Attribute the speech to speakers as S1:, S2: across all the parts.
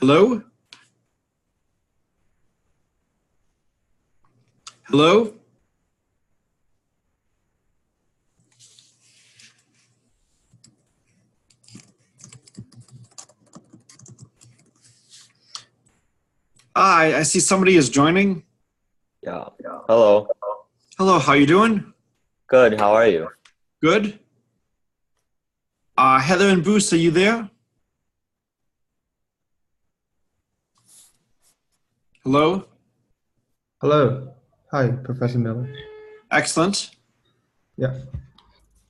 S1: Hello? Hello? I see somebody is joining.
S2: Yeah. Hello.
S1: Hello, how you doing?
S2: Good. How are you?
S1: Good. Heather and Bruce, are you there? Hello?
S3: Hello. Hi, Professor Miller.
S1: Excellent.
S3: Yeah.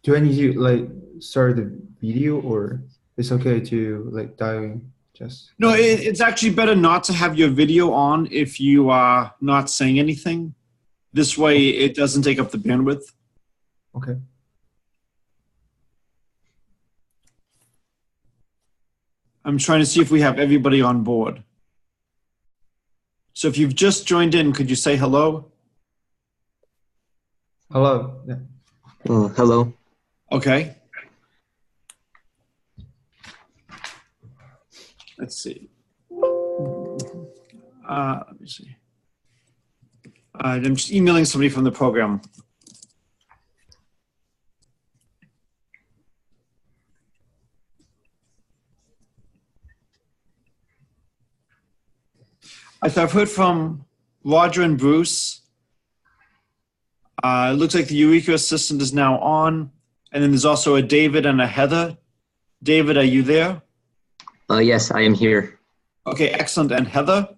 S3: Do I need to start the video, or it's okay to dial in just?
S1: No, it's actually better not to have your video on if you are not saying anything. This way it doesn't take up the bandwidth.
S3: Okay.
S1: I'm trying to see if we have everybody on board. So if you've just joined in, could you say hello?
S3: Hello. Yeah.
S4: Hello.
S1: Okay. Let's see. Let me see. I'm just emailing somebody from the program. I've heard from Roger and Bruce. It looks like the Eureka assistant is now on. And then there's also a David and a Heather. David, are you there?
S4: Yes, I am here.
S1: Okay, excellent. And Heather?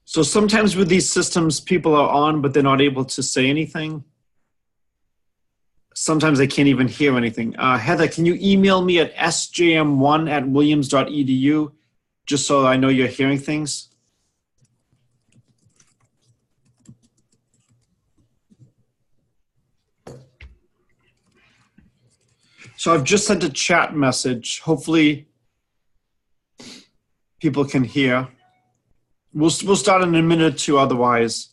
S1: So sometimes with these systems, people are on, but they're not able to say anything. Sometimes they can't even hear anything. Heather, can you email me at sjm1@williams.edu, just so I know you're hearing things? So I've just sent a chat message. Hopefully people can hear. We'll start in a minute or two otherwise.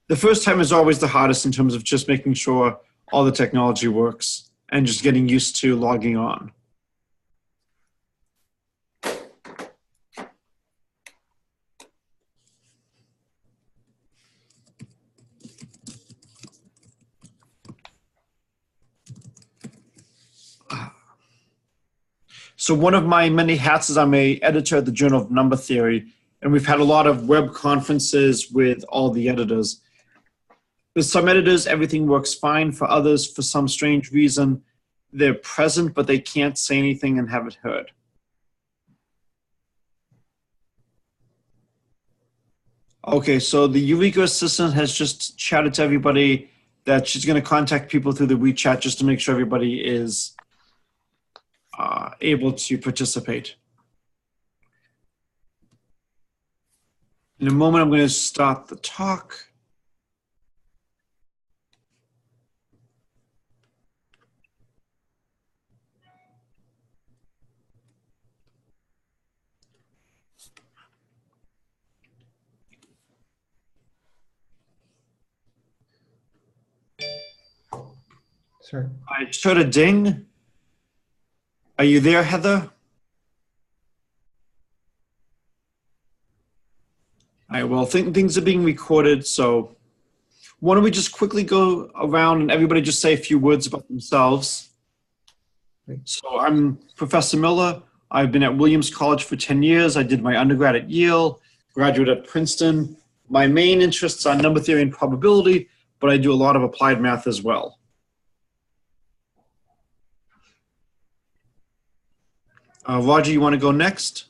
S1: The first time is always the hardest in terms of just making sure all the technology works and just getting used to logging on. So one of my many hats is I'm an editor at the Journal of Number Theory, and we've had a lot of web conferences with all the editors. With some editors, everything works fine. For others, for some strange reason, they're present, but they can't say anything and have it heard. Okay, so the Eureka assistant has just chatted to everybody that she's going to contact people through the WeChat just to make sure everybody is able to participate. In a moment, I'm going to start the talk.
S3: Sorry.
S1: I just heard a ding. Are you there, Heather? All right, well, things are being recorded, so why don't we just quickly go around and everybody just say a few words about themselves. So I'm Professor Miller. I've been at Williams College for 10 years. I did my undergrad at Yale, graduate at Princeton. My main interests are number theory and probability, but I do a lot of applied math as well. Roger, you want to go next?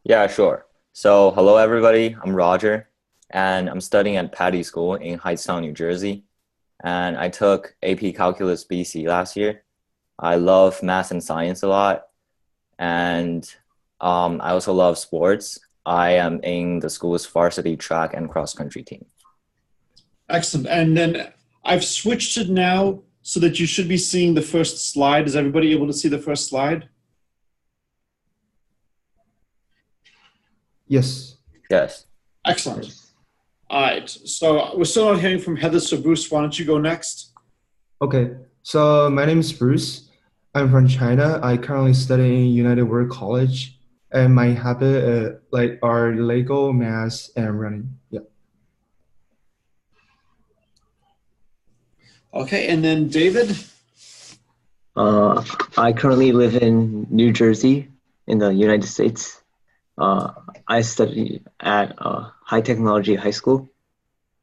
S2: Yeah, sure. So, hello everybody. I'm Roger, and I'm studying at Patty School in Hightstown, New Jersey. And I took AP Calculus BC last year. I love math and science a lot, and I also love sports. I am in the school's varsity track and cross-country team.
S1: Excellent. And then I've switched it now so that you should be seeing the first slide. Is everybody able to see the first slide?
S3: Yes.
S2: Yes.
S1: Excellent. All right. So we're still not hearing from Heather, so Bruce, why don't you go next?
S3: Okay. So my name is Bruce. I'm from China. I currently study in United World College, and my habit are Lego, math, and running. Yeah.
S1: Okay, and then David?
S4: I currently live in New Jersey in the United States. I study at high technology high school,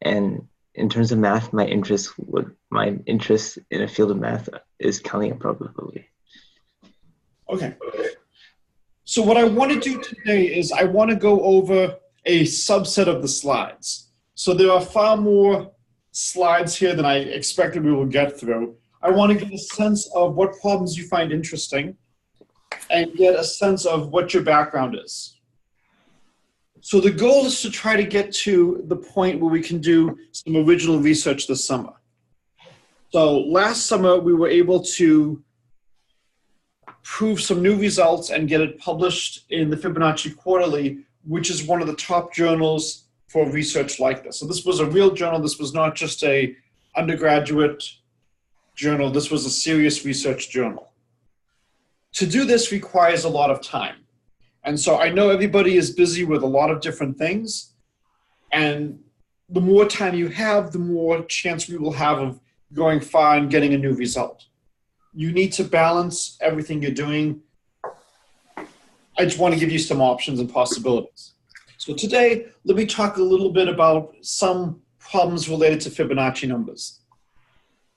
S4: and in terms of math, my interest in a field of math is counting and probability.
S1: Okay. So what I want to do today is I want to go over a subset of the slides. So there are far more slides here than I expected we will get through. I want to get a sense of what problems you find interesting and get a sense of what your background is. So the goal is to try to get to the point where we can do some original research this summer. So last summer we were able to prove some new results and get it published in the Fibonacci Quarterly, which is one of the top journals for research like this. So this was a real journal. This was not just a undergraduate journal. This was a serious research journal. To do this requires a lot of time. And so I know everybody is busy with a lot of different things. And the more time you have, the more chance we will have of going far and getting a new result. You need to balance everything you're doing. I just want to give you some options and possibilities. So today, let me talk a little bit about some problems related to Fibonacci numbers.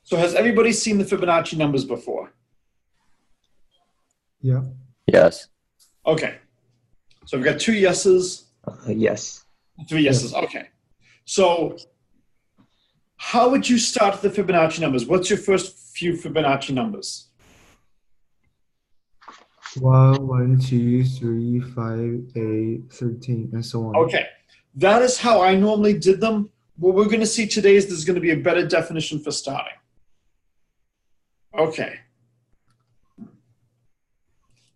S1: So has everybody seen the Fibonacci numbers before?
S3: Yeah.
S2: Yes.
S1: Okay. So we've got 2 yeses.
S4: Yes.
S1: 3 yeses. Okay. So how would you start the Fibonacci numbers? What's your first few Fibonacci numbers?
S3: 1, 1, 2, 3, 5, 8, 13, and so on.
S1: Okay. That is how I normally did them. What we're going to see today is there's going to be a better definition for starting. Okay.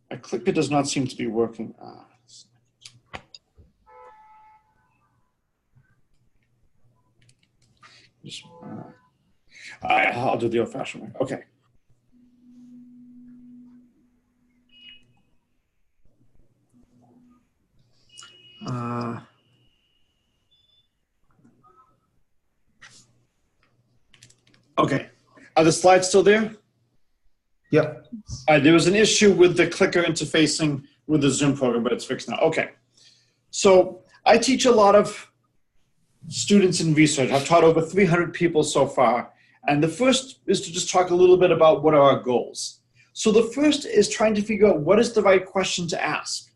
S1: My clicker does not seem to be working. I'll do the old-fashioned way. Okay. Okay. Are the slides still there?
S3: Yeah.
S1: There was an issue with the clicker interfacing with the Zoom program, but it's fixed now. Okay. So I teach a lot of students in research. I've taught over 300 people so far. And the first is to just talk a little bit about what are our goals. So the first is trying to figure out what is the right question to ask.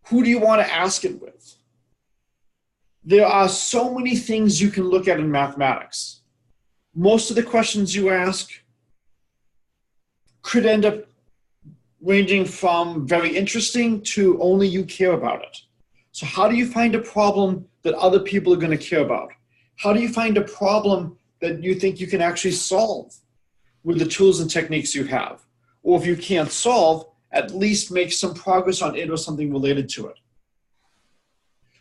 S1: Who do you want to ask it with? There are so many things you can look at in mathematics. Most of the questions you ask could end up ranging from very interesting to only you care about it. So how do you find a problem that other people are going to care about? How do you find a problem that you think you can actually solve with the tools and techniques you have? Or if you can't solve, at least make some progress on it or something related to it.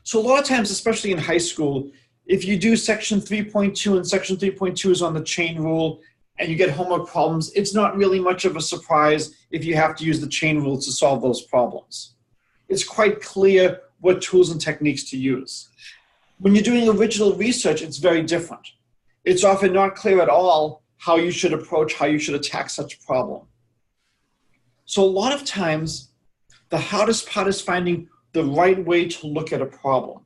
S1: So a lot of times, especially in high school, if you do section 3.2 and section 3.2 is on the chain rule and you get homework problems, it's not really much of a surprise if you have to use the chain rule to solve those problems. It's quite clear what tools and techniques to use. When you're doing original research, it's very different. It's often not clear at all how you should approach, how you should attack such a problem. So a lot of times, the hardest part is finding the right way to look at a problem.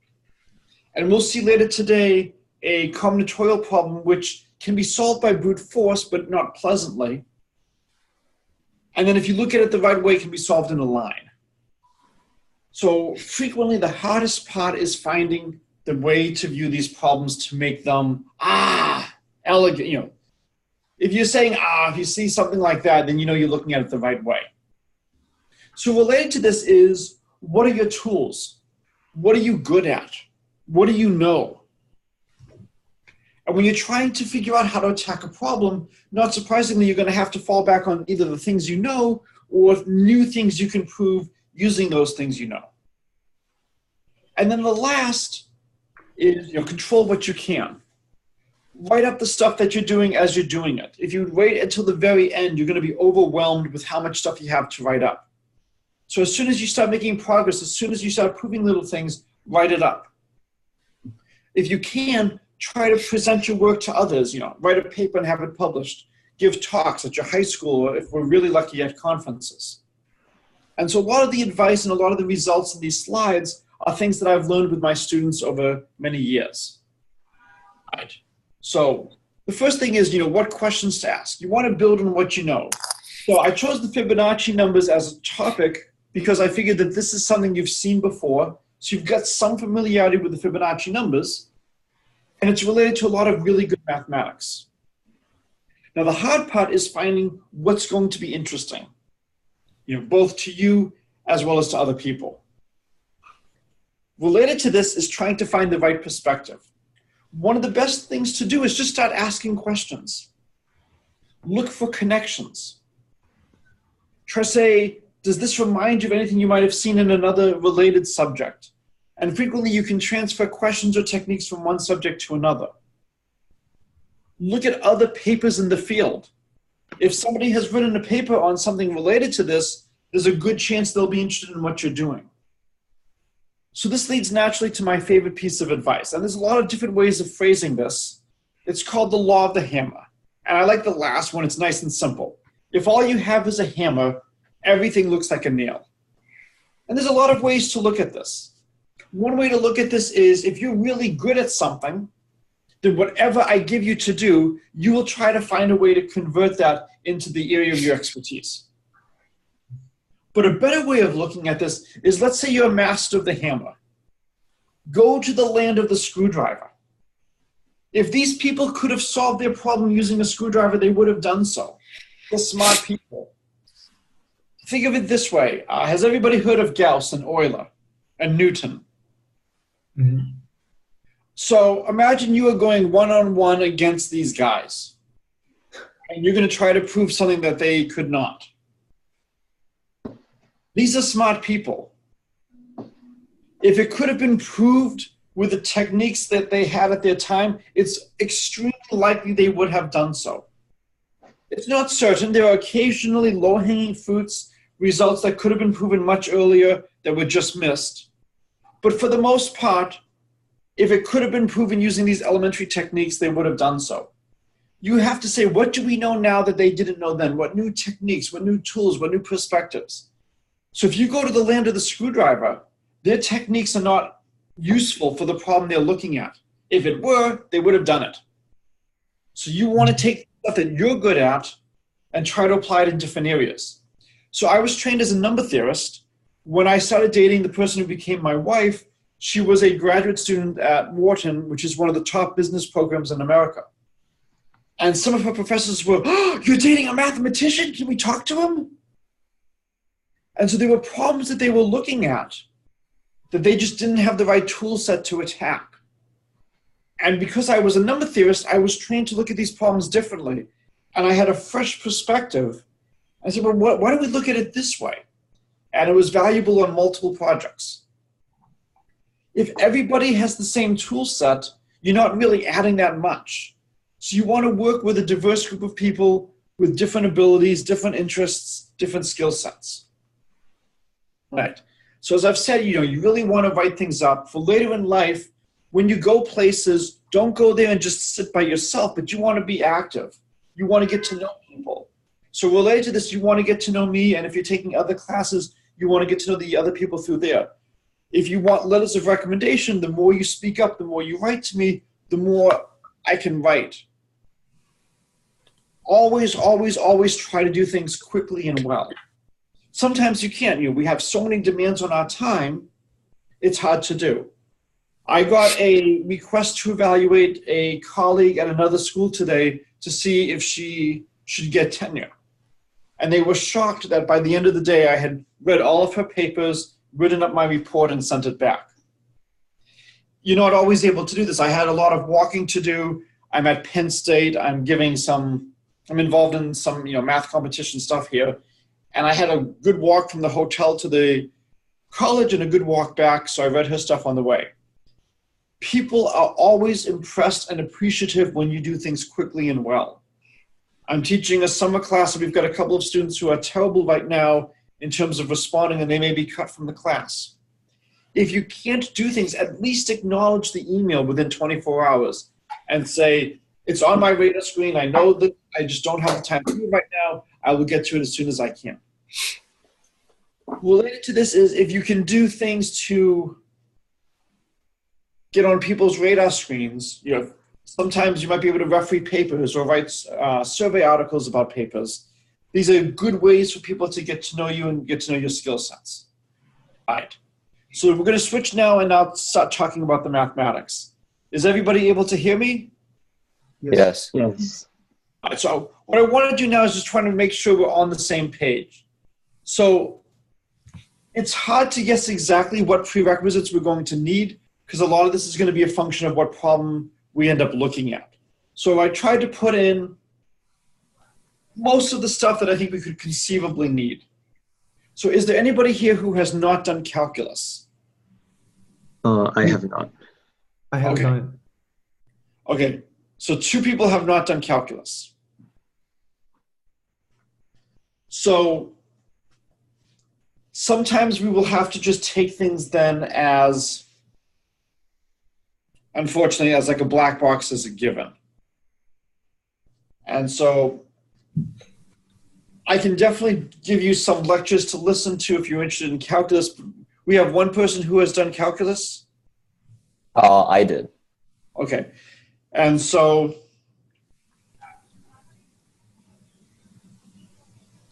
S1: And we'll see later today a combinatorial problem which can be solved by brute force, but not pleasantly. And then if you look at it the right way, it can be solved in a line. So frequently the hardest part is finding the way to view these problems to make them, elegant, you know. If you're saying, if you see something like that, then you know you're looking at it the right way. So related to this is, what are your tools? What are you good at? What do you know? And when you're trying to figure out how to attack a problem, not surprisingly, you're going to have to fall back on either the things you know or new things you can prove using those things you know. And then the last is, control what you can. write up the stuff that you're doing as you're doing it. If you wait until the very end, you're going to be overwhelmed with how much stuff you have to write up. So as soon as you start making progress, as soon as you start proving little things, write it up. If you can, try to present your work to others, write a paper and have it published. Give talks at your high school, or if we're really lucky, at conferences. And so a lot of the advice and a lot of the results in these slides are things that I've learned with my students over many years. Right. So the first thing is, what questions to ask. You want to build on what you know. So I chose the Fibonacci numbers as a topic because I figured that this is something you've seen before. So you've got some familiarity with the Fibonacci numbers, and it's related to a lot of really good mathematics. Now the hard part is finding what's going to be interesting, both to you as well as to other people. Related to this is trying to find the right perspective. One of the best things to do is just start asking questions. Look for connections. Try to say, does this remind you of anything you might have seen in another related subject? And frequently you can transfer questions or techniques from one subject to another. Look at other papers in the field. If somebody has written a paper on something related to this, there's a good chance they'll be interested in what you're doing. So this leads naturally to my favorite piece of advice. And there's a lot of different ways of phrasing this. It's called the law of the hammer. And I like the last one. It's nice and simple. If all you have is a hammer, everything looks like a nail. And there's a lot of ways to look at this. One way to look at this is if you're really good at something, then whatever I give you to do, you will try to find a way to convert that into the area of your expertise. But a better way of looking at this is, let's say you're a master of the hammer. Go to the land of the screwdriver. If these people could have solved their problem using a screwdriver, they would have done so. They're smart people. Think of it this way. Has everybody heard of Gauss and Euler and Newton?
S3: Mm-hmm.
S1: So imagine you are going one-on-one against these guys. And you're going to try to prove something that they could not. These are smart people. If it could have been proved with the techniques that they had at their time, it's extremely likely they would have done so. It's not certain. There are occasionally low-hanging fruits, results that could have been proven much earlier that were just missed. But for the most part, if it could have been proven using these elementary techniques, they would have done so. You have to say, what do we know now that they didn't know then? What new techniques, what new tools, what new perspectives? So if you go to the land of the screwdriver, their techniques are not useful for the problem they're looking at. If it were, they would have done it. So you want to take stuff that you're good at and try to apply it in different areas. So I was trained as a number theorist. When I started dating the person who became my wife, she was a graduate student at Wharton, which is one of the top business programs in America. And some of her professors were, "Oh, you're dating a mathematician? Can we talk to him?" And so there were problems that they were looking at that they just didn't have the right tool set to attack. And because I was a number theorist, I was trained to look at these problems differently. And I had a fresh perspective. I said, well, why don't we look at it this way? And it was valuable on multiple projects. If everybody has the same tool set, you're not really adding that much. So you want to work with a diverse group of people with different abilities, different interests, different skill sets. Right. So as I've said, you really want to write things up for later in life. When you go places, don't go there and just sit by yourself, but you want to be active. You want to get to know people. So related to this, you want to get to know me, and if you're taking other classes, you want to get to know the other people through there. If you want letters of recommendation, the more you speak up, the more you write to me, the more I can write. Always, always, always try to do things quickly and well. Sometimes you can't. We have so many demands on our time, it's hard to do. I got a request to evaluate a colleague at another school today to see if she should get tenure. And they were shocked that by the end of the day, I had read all of her papers, written up my report, and sent it back. You're not always able to do this. I had a lot of walking to do. I'm at Penn State. I'm involved in some math competition stuff here. And I had a good walk from the hotel to the college and a good walk back, so I read her stuff on the way. people are always impressed and appreciative when you do things quickly and well. I'm teaching a summer class, and we've got a couple of students who are terrible right now in terms of responding, and they may be cut from the class. If you can't do things, at least acknowledge the email within 24 hours and say, it's on my radar screen. I know that I just don't have the time to do it right now. I will get to it as soon as I can. Related to this is if you can do things to get on people's radar screens. Sometimes you might be able to referee papers or write survey articles about papers. These are good ways for people to get to know you and get to know your skill sets. All right. So we're going to switch now and now start talking about the mathematics. Is everybody able to hear me?
S2: Yes.
S4: Yes.
S1: All right, so what I want to do now is just trying to make sure we're on the same page. So it's hard to guess exactly what prerequisites we're going to need because a lot of this is going to be a function of what problem we end up looking at. So I tried to put in most of the stuff that I think we could conceivably need. So is there anybody here who has not done calculus?
S4: I have not.
S3: I have
S1: Okay.
S3: done
S1: Okay, so 2 people have not done calculus. So sometimes we will have to just take things then as, unfortunately, as like a black box as a given. And so I can definitely give you some lectures to listen to if you're interested in calculus. We have one person who has done calculus.
S2: I did.
S1: Okay. And so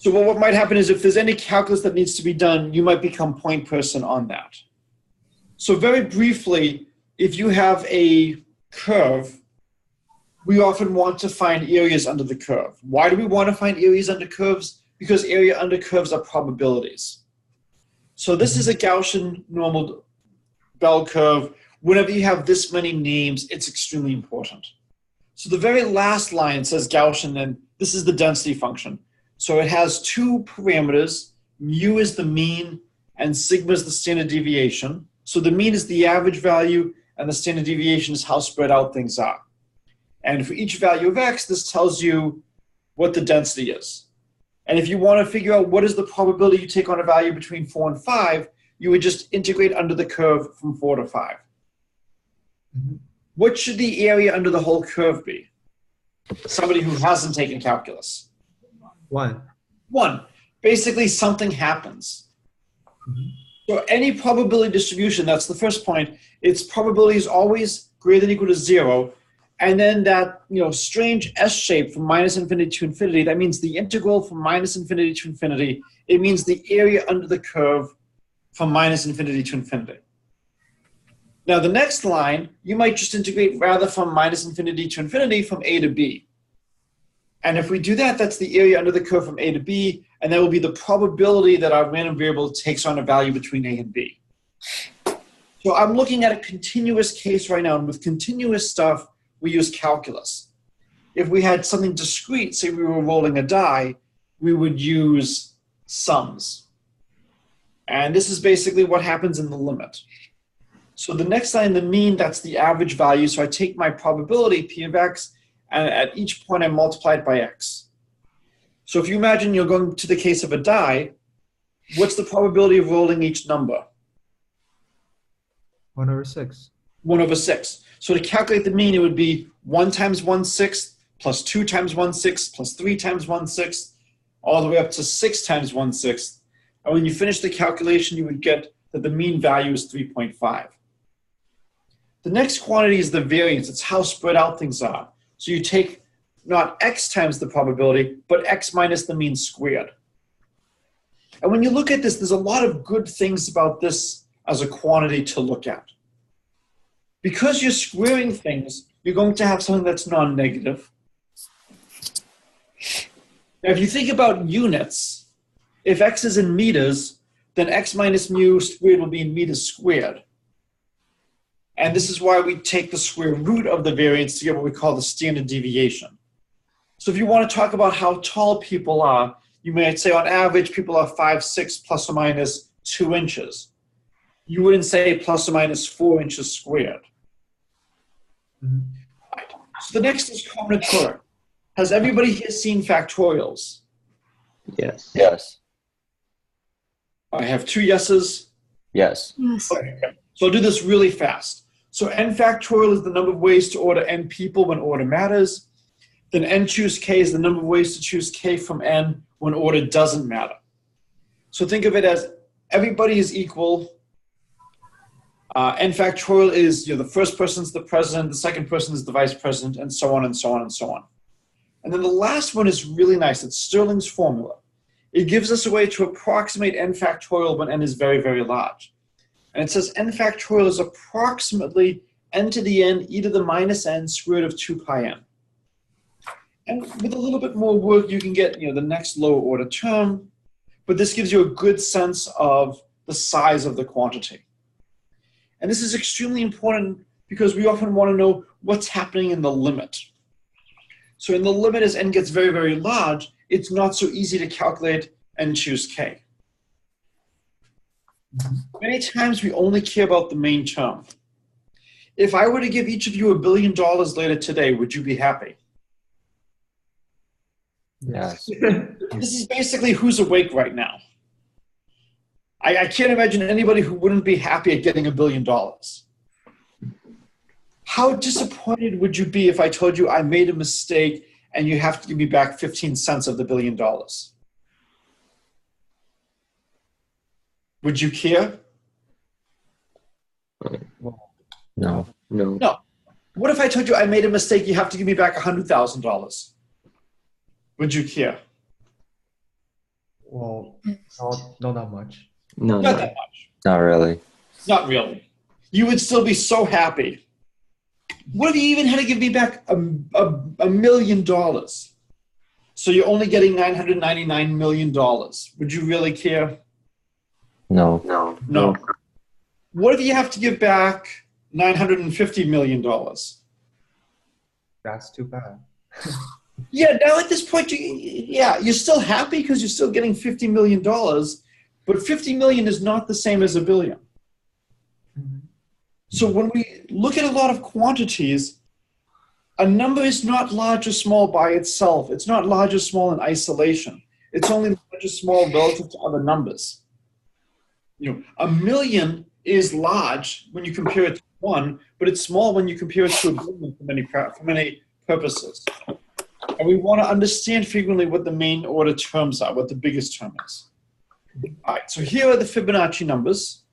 S1: what might happen is if there's any calculus that needs to be done, you might become point person on that. So very briefly, if you have a curve, we often want to find areas under the curve. Why do we want to find areas under curves? Because area under curves are probabilities. So this is a Gaussian normal bell curve. Whenever you have this many names, it's extremely important. So the very last line says Gaussian, and this is the density function. So it has 2 parameters. Mu is the mean, and sigma is the standard deviation. So the mean is the average value, and the standard deviation is how spread out things are. And for each value of x, this tells you what the density is. And if you want to figure out what is the probability you take on a value between 4 and 5, you would just integrate under the curve from 4 to 5.
S3: Mm-hmm.
S1: What should the area under the whole curve be? Somebody who hasn't taken calculus.
S3: 1.
S1: 1. Basically, something happens.
S3: Mm-hmm.
S1: So any probability distribution, that's the first point, its probability is always greater than or equal to 0. And then that strange S shape from minus infinity to infinity, that means the integral from minus infinity to infinity. It means the area under the curve from minus infinity to infinity. Now the next line, you might just integrate rather from minus infinity to infinity from A to B. And if we do that, that's the area under the curve from A to B, and that will be the probability that our random variable takes on a value between A and B. So I'm looking at a continuous case right now, and with continuous stuff, we use calculus. If we had something discrete, say we were rolling a die, we would use sums. And this is basically what happens in the limit. So the next line, the mean, that's the average value. So I take my probability, P of x, and at each point I multiply it by x. So if you imagine you're going to the case of a die, what's the probability of rolling each number?
S3: 1 over 6.
S1: 1 over 6. So to calculate the mean, it would be 1 times 1/6 plus 2 times 1/6 plus 3 times 1/6, all the way up to 6 times 1/6. And when you finish the calculation, you would get that the mean value is 3.5. The next quantity is the variance. It's how spread out things are. So you take not x times the probability, but x minus the mean squared. And when you look at this, there's a lot of good things about this as a quantity to look at. Because you're squaring things, you're going to have something that's non-negative. Now, if you think about units, if x is in meters, then x minus mu squared will be in meters squared. And this is why we take the square root of the variance to get what we call the standard deviation. So if you want to talk about how tall people are, you might say on average people are 5'6" plus or minus 2 inches. You wouldn't say plus or minus 4 inches squared.
S3: Mhm.
S1: Right. So the next is combinatoric. Has everybody here seen factorials?
S4: Yes.
S2: Yes.
S1: I have 2 yeses.
S2: Yes.
S5: Yes.
S1: Okay. So I'll do this really fast. So n factorial is the number of ways to order n people when order matters. Then n choose k is the number of ways to choose k from n when order doesn't matter. So think of it as everybody is equal. N factorial is the first person's the president, the second person is the vice president, and so on and so on and so on. And then the last one is really nice. It's Stirling's formula. It gives us a way to approximate n factorial when n is very, very large. And it says n factorial is approximately n to the n e to the minus n squared root of 2 pi n. And with a little bit more work, you can get the next lower order term, but this gives you a good sense of the size of the quantity. And this is extremely important because we often want to know what's happening in the limit. So in the limit, as n gets very, very large, it's not so easy to calculate and choose k. Many times we only care about the main term. If I were to give each of you $1 billion later today, would you be happy?
S2: Yes.
S1: This is basically who's awake right now. I can't imagine anybody who wouldn't be happy at getting $1 billion. How disappointed would you be if I told you I made a mistake and you have to give me back 15 cents of the $1 billion? Would you care?
S2: No.
S4: No.
S1: No. What if I told you I made a mistake, you have to give me back $100,000? Would you care?
S3: Well, not that much.
S4: No.
S1: Not that much.
S2: Not really.
S1: Not really. You would still be so happy. What if you even had to give me back $1 million? So you're only getting $999 million. Would you really care?
S2: No.
S4: No.
S1: No. What if you have to give back $950 million?
S3: That's too bad.
S1: Yeah, now at this point, you're still happy because you're still getting $50 million, but $50 million is not the same as $1 billion.
S3: Mhm.
S1: So when we look at a lot of quantities, a number is not large or small by itself. It's not large or small in isolation. It's only large or small relative to other numbers. $1 million is large when you compare it to 1, but it's small when you compare it to $1 billion for many purposes. And we want to understand frequently what the main order terms are, what the biggest term is. All right, so here are the Fibonacci numbers.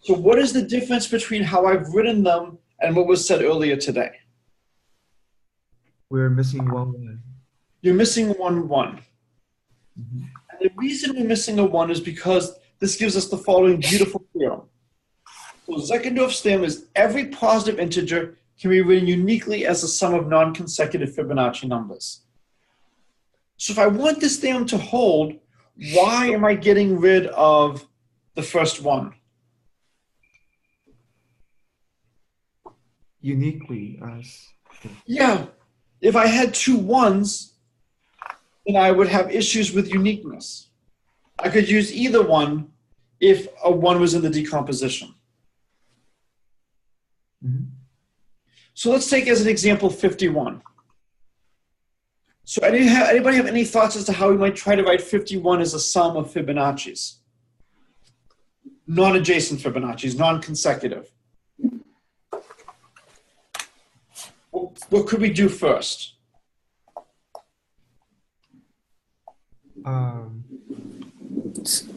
S1: So what is the difference between how I've written them and what was said earlier today?
S3: We're missing one.
S1: You're missing 1, 1.
S3: Mhm.
S1: And the reason we're missing a 1 is because this gives us the following beautiful theorem. So Zeckendorf's theorem is every positive integer can be written uniquely as a sum of non-consecutive Fibonacci numbers. So if I want this theorem to hold, why am I getting rid of the first 1?
S3: Uniquely as.
S1: Yeah, if I had 2 1s, then I would have issues with uniqueness. I could use either one if a 1 was in the decomposition.
S3: Mhm.
S1: So let's take as an example 51. So anybody have any thoughts as to how we might try to write 51 as a sum of Fibonacci's? Non-adjacent Fibonacci's, non-consecutive. What could we do first?
S3: Um,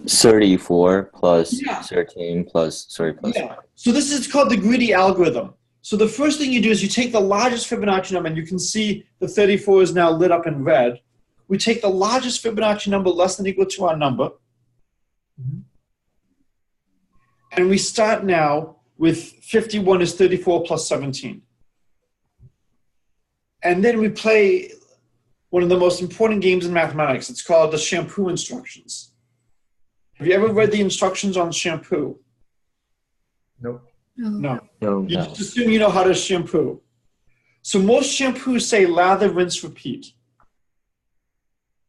S2: 34 plus
S1: Yeah.
S2: 13 plus, sorry, plus
S1: Yeah. So this is called the greedy algorithm. So the first thing you do is you take the largest Fibonacci number, and you can see the 34 is now lit up in red. We take the largest Fibonacci number less than or equal to our number.
S3: Mhm.
S1: And we start now with 51 is 34 plus 17. And then we play one of the most important games in mathematics. It's called the shampoo instructions. Have you ever read the instructions on shampoo?
S3: nope.
S1: No.
S4: No.
S1: You
S2: No.
S1: just assume you know how to shampoo. So most shampoos say lather, rinse, repeat.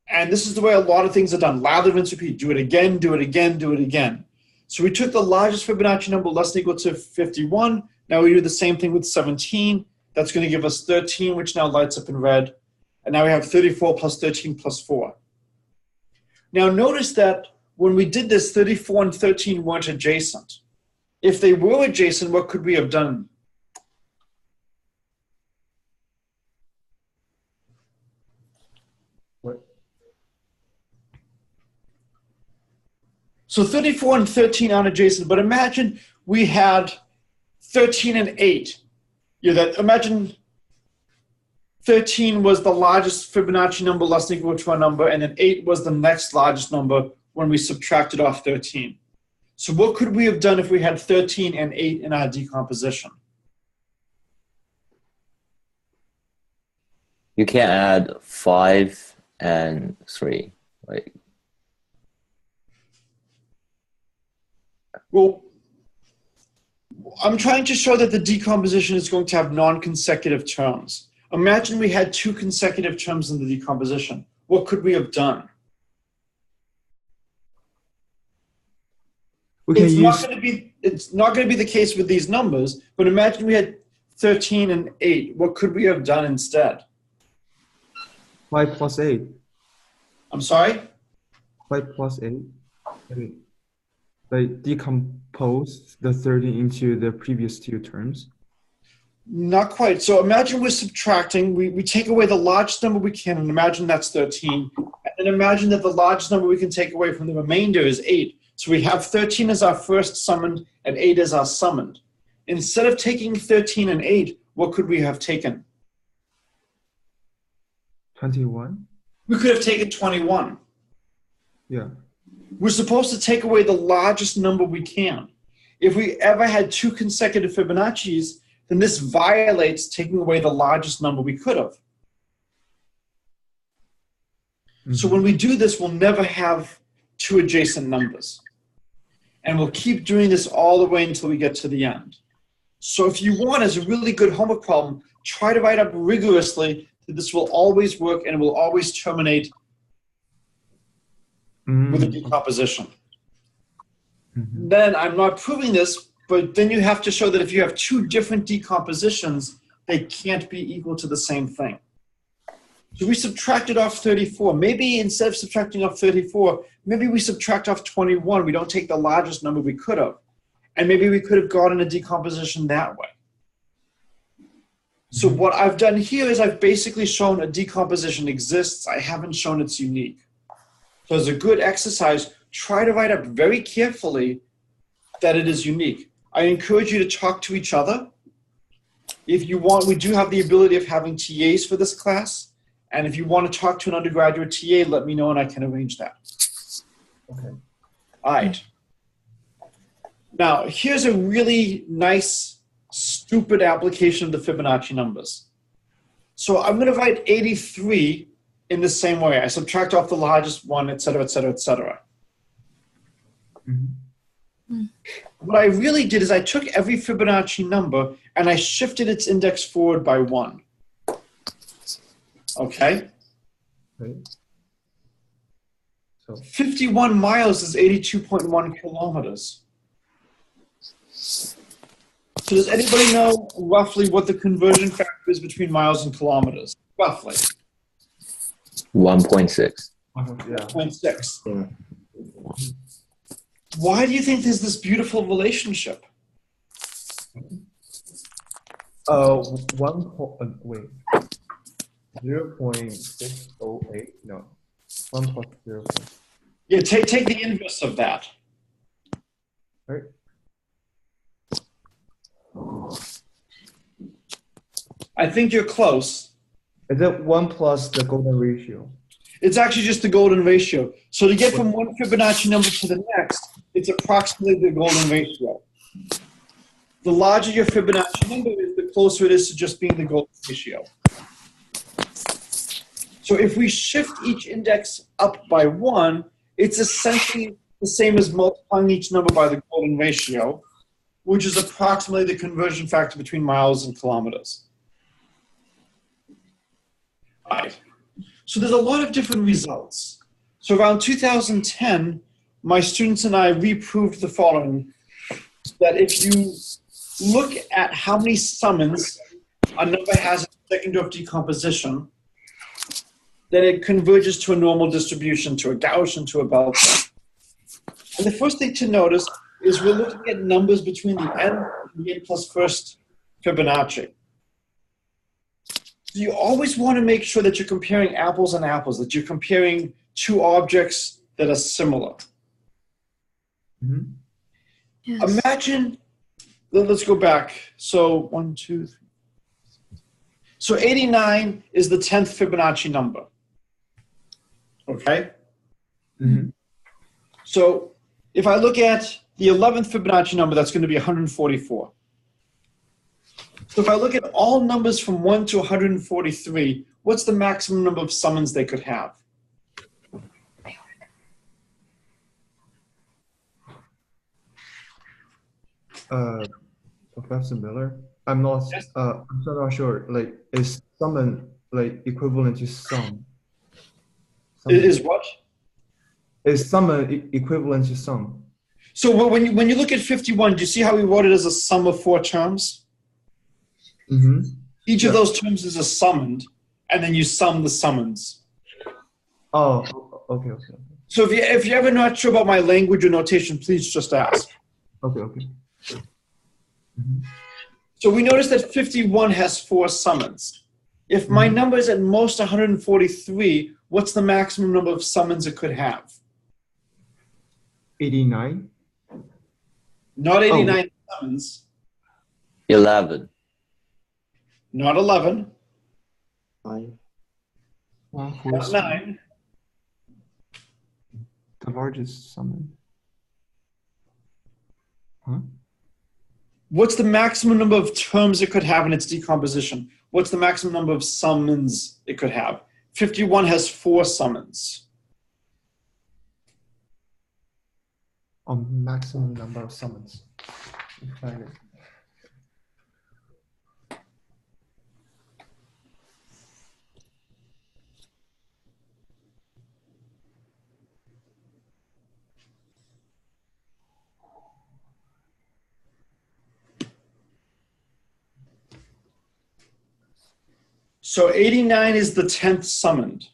S1: And this is the way a lot of things are done. Lather, rinse, repeat. Do it again, do it again, do it again. So we took the largest Fibonacci number less than or equal to 51. Now we do the same thing with 17. That's going to give us 13, which now lights up in red. And now we have 34 plus 13 plus 4. Now notice that when we did this, 34 and 13 weren't adjacent. If they were adjacent, what could we have done?
S3: What?
S1: So 34 and 13 aren't adjacent, but imagine we had 13 and 8. Imagine 13 was the largest Fibonacci number less than or equal to our number, and then 8 was the next largest number when we subtracted off 13. So what could we have done if we had 13 and 8 in our decomposition?
S2: You can't add 5 and 3.
S1: Well, I'm trying to show that the decomposition is going to have non-consecutive terms. Imagine we had 2 consecutive terms in the decomposition. What could we have done? It's not going to be the case with these numbers, but imagine we had 13 and 8. What could we have done instead?
S3: 5 plus 8.
S1: I'm sorry?
S3: 5 plus 8. Like decompose the 30 into the previous 2 terms.
S1: Not quite. So imagine we're subtracting. We take away the largest number we can, and imagine that's 13. And imagine that the largest number we can take away from the remainder is 8. So we have 13 as our first summoned, and 8 as our summoned. Instead of taking 13 and 8, what could we have taken?
S3: 21?
S1: We could have taken 21.
S3: Yeah.
S1: We're supposed to take away the largest number we can. If we ever had 2 consecutive Fibonacci's, then this violates taking away the largest number we could have. Mm-hmm. So when we do this, we'll never have 2 adjacent numbers. And we'll keep doing this all the way until we get to the end. So if you want, as a really good homework problem, try to write up rigorously that this will always work and it will always terminate with a decomposition.
S3: Mm-hmm.
S1: Then I'm not proving this, but then you have to show that if you have 2 different decompositions, they can't be equal to the same thing. So we subtracted off 34. Maybe instead of subtracting off 34, maybe we subtract off 21. We don't take the largest number we could have. And maybe we could have gotten a decomposition that way. So what I've done here is I've basically shown a decomposition exists. I haven't shown it's unique. So as a good exercise, try to write up very carefully that it is unique. I encourage you to talk to each other. If you want, we do have the ability of having TAs for this class. And if you want to talk to an undergraduate TA, let me know and I can arrange that.
S3: Okay.
S1: All right. Now, here's a really nice, stupid application of the Fibonacci numbers. So I'm going to write 83 in the same way. I subtract off the largest one, et cetera, et cetera, et cetera.
S3: Mm-hmm.
S1: What I really did is I took every Fibonacci number and I shifted its index forward by 1. Okay?
S3: Right. So
S1: 51 miles is 82.1 kilometers. So does anybody know roughly what the conversion factor is between miles and kilometers? Roughly.
S2: 1.6.
S3: yeah.
S1: 0.6.
S3: Yeah.
S1: Why do you think there's this beautiful relationship?
S3: Wait. 0.608? No. 1 plus 0.
S1: Yeah, take the inverse of that.
S3: Right?
S1: I think you're close.
S3: Is it 1 plus the golden ratio?
S1: It's actually just the golden ratio. So to get from one Fibonacci number to the next, it's approximately the golden ratio. The larger your Fibonacci number is, the closer it is to just being the golden ratio. So if we shift each index up by 1, it's essentially the same as multiplying each number by the golden ratio, which is approximately the conversion factor between miles and kilometers. All right. So there's a lot of different results. So around 2010, my students and I reproved the following, that if you look at how many summons a number has a Zeckendorf decomposition, then it converges to a normal distribution, to a Gaussian, to a Beltrán. And the first thing to notice is we're looking at numbers between the n and the n plus first Fibonacci. So you always want to make sure that you're comparing apples and apples, that you're comparing two objects that are similar.
S3: Mm-hmm.
S5: Yes.
S1: Imagine, let's go back. So 1, 2, 3. So 89 is the 10th Fibonacci number. Okay?
S3: Mm-hmm.
S1: So if I look at the 11th Fibonacci number, that's going to be 144. So if I look at all numbers from 1 to 143, what's the maximum number of summons they could have?
S3: Professor Miller, I'm not.
S1: Yes.
S3: I'm still not sure. Like, is summon like equivalent to sum?
S1: Is what?
S3: Is summon equivalent to sum?
S1: So when you look at 51, do you see how we wrote it as a sum of 4 terms?
S3: Mm-hmm.
S1: Each of those terms is a summoned, and then you sum the summons.
S3: Oh, okay.
S1: So if you're ever not sure about my language or notation, please just ask.
S3: Okay. Mm-hmm.
S1: So we notice that 51 has 4 summons. If my number is at most 143, what's the maximum number of summons it could have?
S3: 89.
S1: Not 89 summons,
S2: 11.
S1: not 11,
S3: 1, 4,
S1: not 9.
S3: The largest summon. Huh?
S1: What's the maximum number of terms it could have in its decomposition? What's the maximum number of summons it could have? 51 has 4 summons.
S3: Maximum number of summons. Find it.
S1: So 89 is the 10th summoned.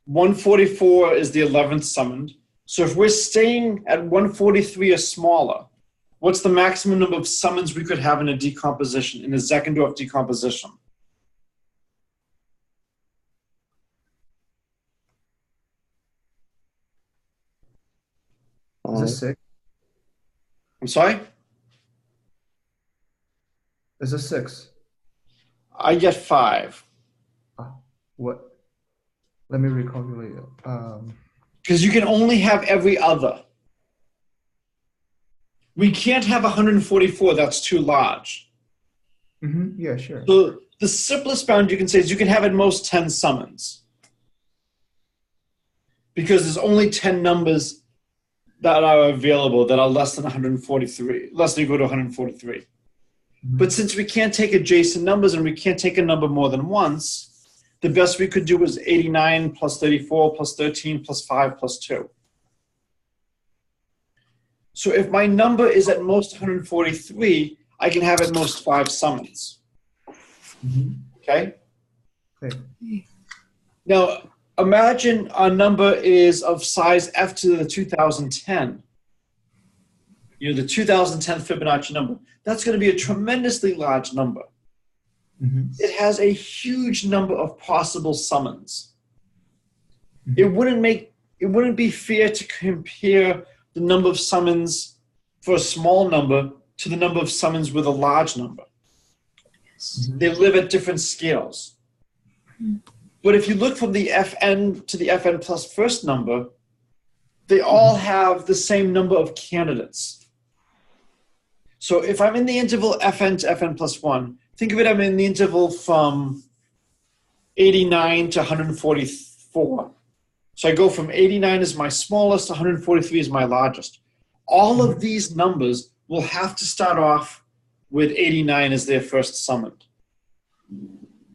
S1: 144 is the 11th summoned. So if we're staying at 143 or smaller, what's the maximum number of summons we could have in a decomposition, in a Zeckendorf decomposition?
S3: Is it 6?
S1: I'm sorry?
S3: Is it 6?
S1: I get 5.
S3: What? Let me recalculate it.
S1: Because you can only have every other. We can't have 144, that's too large.
S3: Mm-hmm. Yeah, sure.
S1: So the simplest bound you can say is you can have at most 10 summons. Because there's only 10 numbers that are available that are less than 143, less than equal to 143.
S3: Mm-hmm.
S1: But since we can't take adjacent numbers and we can't take a number more than once, the best we could do was 89 plus 34 plus 13 plus 5 plus 2. So if my number is at most 143, I can have at most 5 summons.
S3: Mm-hmm.
S1: Okay?
S3: Okay.
S1: Now, imagine a number is of size f to the 2010. You know, the 2010 Fibonacci number. That's going to be a tremendously large number.
S3: Mm-hmm.
S1: It has a huge number of possible summons.
S3: Mhm.
S1: It wouldn't be fair to compare the number of summons for a small number to the number of summons with a large number.
S3: Mhm.
S1: They live at different scales. But if you look from the Fn to the Fn plus first number, they all have the same number of candidates. So if I'm in the interval Fn to Fn plus 1, think of it, I'm in the interval from 89 to 144. So I go from 89 as my smallest to 143 as my largest. All of these numbers will have to start off with 89 as their first summoned.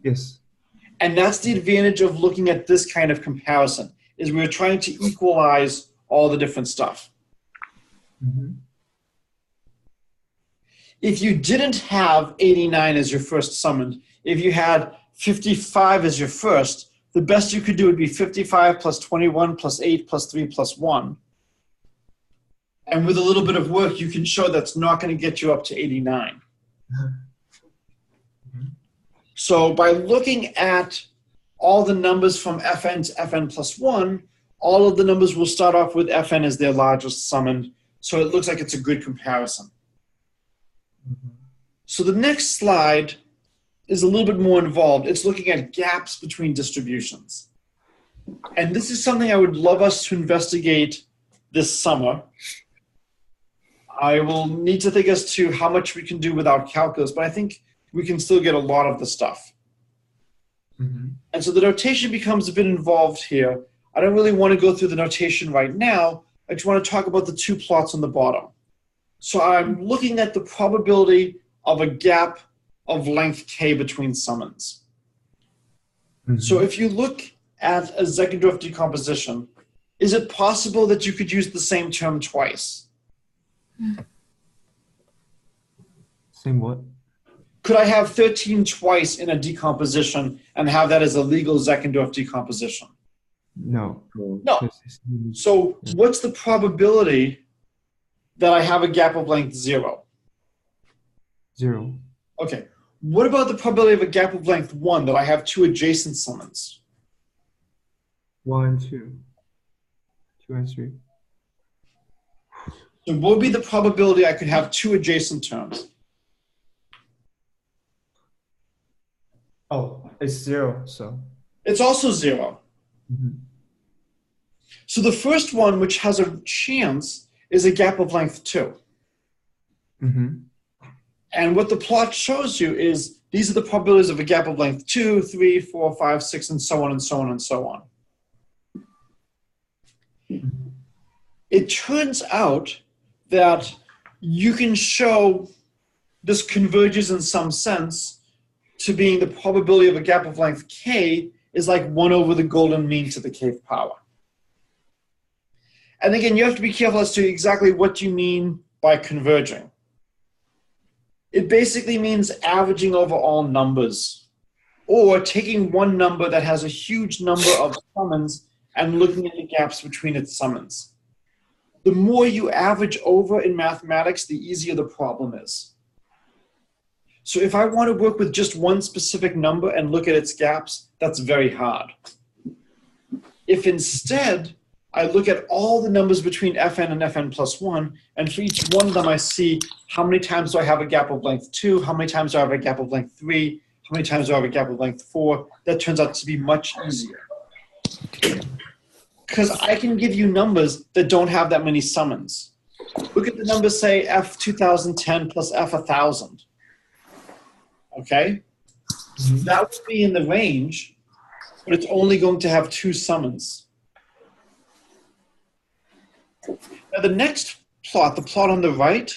S3: Yes.
S1: And that's the advantage of looking at this kind of comparison, is we're trying to equalize all the different stuff.
S3: Mm-hmm.
S1: if you didn't have 89 as your first summoned, if you had 55 as your first, the best you could do would be 55 plus 21 plus 8 plus 3 plus 1. And with a little bit of work, you can show that's not going to get you up to 89. So by looking at all the numbers from Fn to Fn plus 1, all of the numbers will start off with Fn as their largest summoned. So it looks like it's a good comparison. So the next slide is a little bit more involved. It's looking at gaps between distributions. And this is something I would love us to investigate this summer. I will need to think as to how much we can do without calculus, but I think we can still get a lot of the stuff. And so the notation becomes a bit involved here. I don't really want to go through the notation right now. I just want to talk about the two plots on the bottom. So I'm looking at the probability of a gap of length k between summons. So if you look at a Zeckendorf decomposition, is it possible that you could use the same term twice?
S3: Same what?
S1: Could I have 13 twice in a decomposition and have that as a legal Zeckendorf decomposition?
S3: No.
S1: No. So what's the probability that I have a gap of length 0?
S3: 0.
S1: Okay. What about the probability of a gap of length 1 that I have two adjacent summons?
S3: 1 and 2. 2 and 3.
S1: So what would be the probability I could have two adjacent terms?
S3: Oh, it's 0, so.
S1: It's also 0. So the first one, which has a chance, is a gap of length 2. And what the plot shows you is these are the probabilities of a gap of length 2, 3, 4, 5, 6, and so on and so on and so on. It turns out that you can show this converges in some sense to being the probability of a gap of length k is like 1 over the golden mean to the kth power. And again, you have to be careful as to exactly what you mean by converging. It basically means averaging over all numbers, or taking one number that has a huge number of summons and looking at the gaps between its summons. The more you average over in mathematics, the easier the problem is. So if I want to work with just one specific number and look at its gaps, that's very hard. If instead I look at all the numbers between Fn and Fn plus 1, and for each one of them I see how many times do I have a gap of length 2, how many times do I have a gap of length 3, how many times do I have a gap of length 4, that turns out to be much easier. Because I can give you numbers that don't have that many summons. Look at the numbers, say, F2010 plus F1000. Okay? That would be in the range, but it's only going to have 2 summons. Now the next plot, the plot on the right,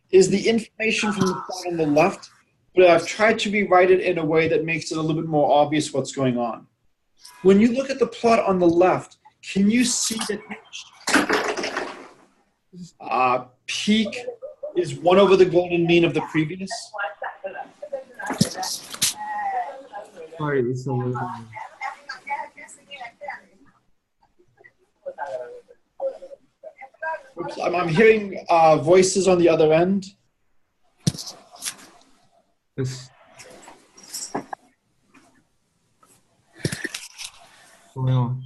S1: is the information from the plot on the left, but I've tried to rewrite it in a way that makes it a little bit more obvious what's going on. When you look at the plot on the left, can you see that peak is 1 over the golden mean of the previous?
S3: Sorry, it's a little.
S1: Oops, I'm hearing voices on the other end.
S3: It's going on.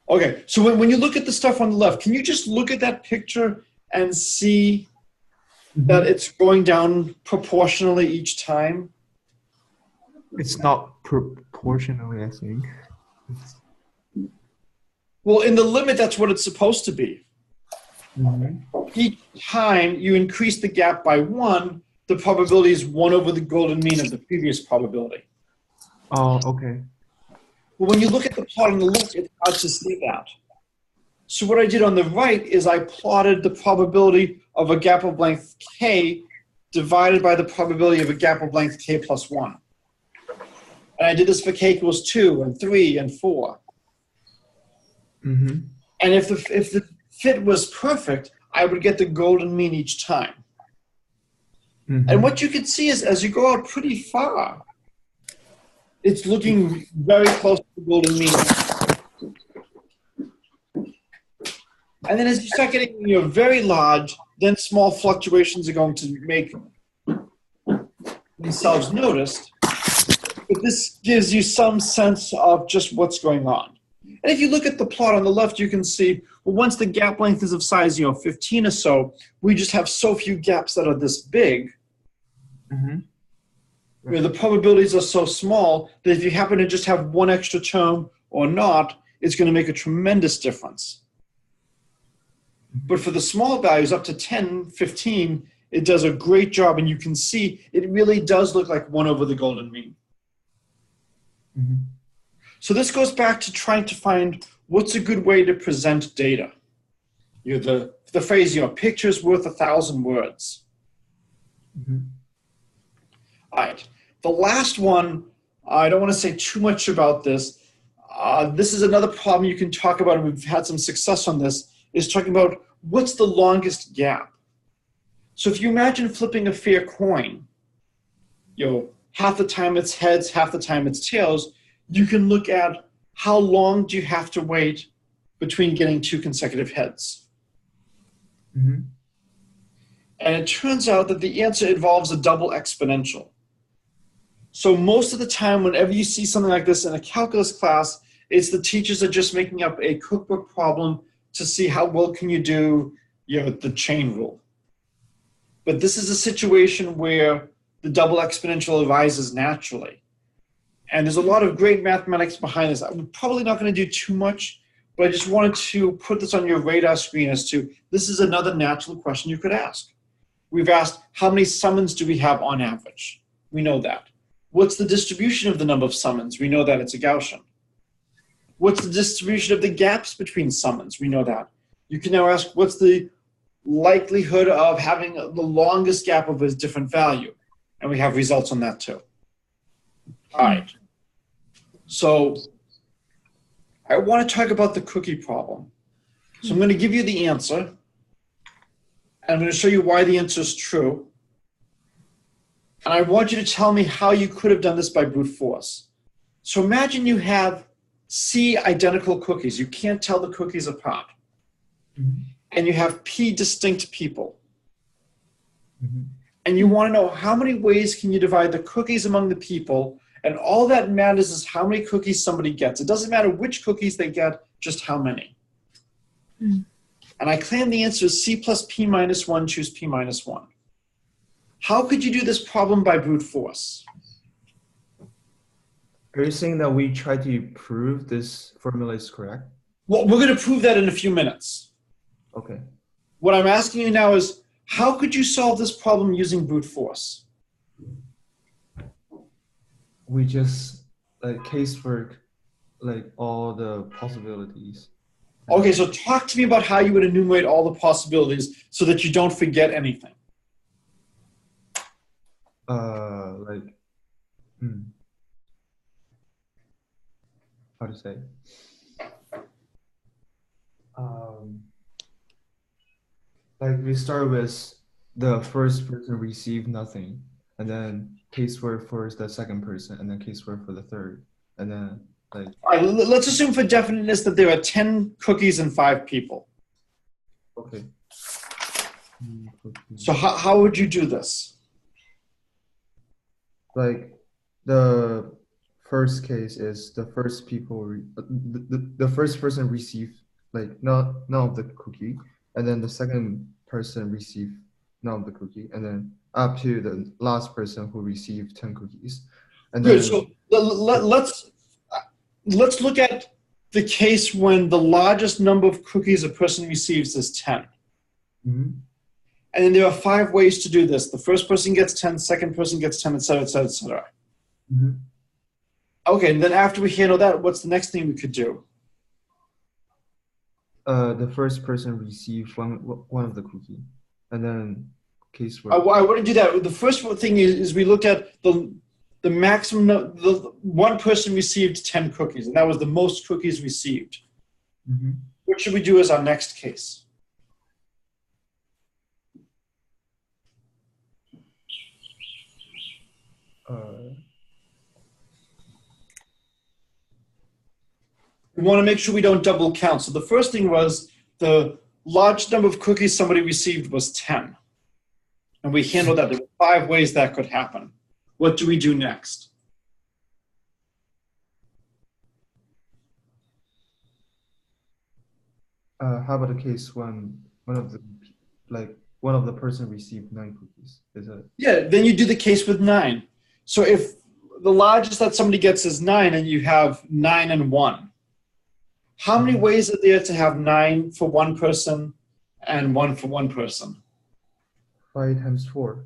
S1: Okay, so when you look at the stuff on the left, can you just look at that picture and see that it's going down proportionally each time?
S3: It's not proportionally, I think.
S1: Well, in the limit, that's what it's supposed to be. Each time you increase the gap by 1, the probability is 1 over the golden mean of the previous probability.
S3: Oh, okay.
S1: But when you look at the plot on the left, it's hard to see that. So what I did on the right is I plotted the probability of a gap of length k divided by the probability of a gap of length k plus 1. And I did this for k equals 2 and 3 and 4. And if the fit was perfect, I would get the golden mean each time. And what you can see is as you go out pretty far, it's looking very close to the golden mean. And then as you start getting very large, then small fluctuations are going to make themselves noticed. But this gives you some sense of just what's going on. And if you look at the plot on the left, you can see, well, once the gap length is of size 15 or so, we just have so few gaps that are this big. The probabilities are so small that if you happen to just have one extra term or not, it's going to make a tremendous difference. But for the small values up to 10, 15, it does a great job, and you can see it really does look like 1 over the golden mean. So this goes back to trying to find what's a good way to present data. The phrase, picture's worth 1,000 words. All right. The last one, I don't want to say too much about this. This is another problem you can talk about, and we've had some success on this, is talking about what's the longest gap. So if you imagine flipping a fair coin, half the time it's heads, half the time it's tails, you can look at how long do you have to wait between getting 2 consecutive heads. And it turns out that the answer involves a double exponential. So most of the time, whenever you see something like this in a calculus class, it's the teachers are just making up a cookbook problem to see how well can you do the chain rule. But this is a situation where the double exponential arises naturally. And there's a lot of great mathematics behind this. I'm probably not going to do too much, but I just wanted to put this on your radar screen as to this is another natural question you could ask. We've asked, how many summons do we have on average? We know that. What's the distribution of the number of summons? We know that it's a Gaussian. What's the distribution of the gaps between summons? We know that. You can now ask, what's the likelihood of having the longest gap of a different value? And we have results on that too. All right. So I want to talk about the cookie problem. So I'm going to give you the answer. And I'm going to show you why the answer is true. And I want you to tell me how you could have done this by brute force. So imagine you have C identical cookies. You can't tell the cookies apart. And you have P distinct people. And you want to know how many ways can you divide the cookies among the people, and all that matters is how many cookies somebody gets. It doesn't matter which cookies they get, just how many. And I claim the answer is C plus P minus 1, choose P minus 1. How could you do this problem by brute force?
S3: Are you saying that we try to prove this formula is correct?
S1: Well, we're going to prove that in a few minutes.
S3: Okay.
S1: What I'm asking you now is, how could you solve this problem using brute force?
S3: We just casework all the possibilities.
S1: Okay, so talk to me about how you would enumerate all the possibilities so that you don't forget anything.
S3: How to say? We start with the first person received nothing, and then casework for the second person, and then casework for the third, and then
S1: All right, let's assume for definiteness that there are 10 cookies and 5 people.
S3: Okay.
S1: So how would you do this?
S3: The first case is the first people, the first person received none of the cookie, and then the second person received none of the cookie, and then up to the last person who received 10 cookies. And then,
S1: good. So let's look at the case when the largest number of cookies a person receives is 10. And then there are 5 ways to do this. The first person gets 10, second person gets 10, et cetera, et cetera, et cetera. Okay, and then after we handle that, what's the next thing we could do?
S3: The first person received one of the cookie, and then casework.
S1: I wouldn't do that. The first thing is we look at the maximum. The one person received 10 cookies, and that was the most cookies received. What should we do as our next case? We want to make sure we don't double count. So the first thing was the large number of cookies somebody received was 10. And we handled that. There were 5 ways that could happen. What do we do next?
S3: How about the case when one of the person received 9 cookies?
S1: Yeah, then you do the case with 9. So if the largest that somebody gets is 9 and you have 9 and 1, how many ways are there to have 9 for one person and 1 for one person?
S3: 5 times 4.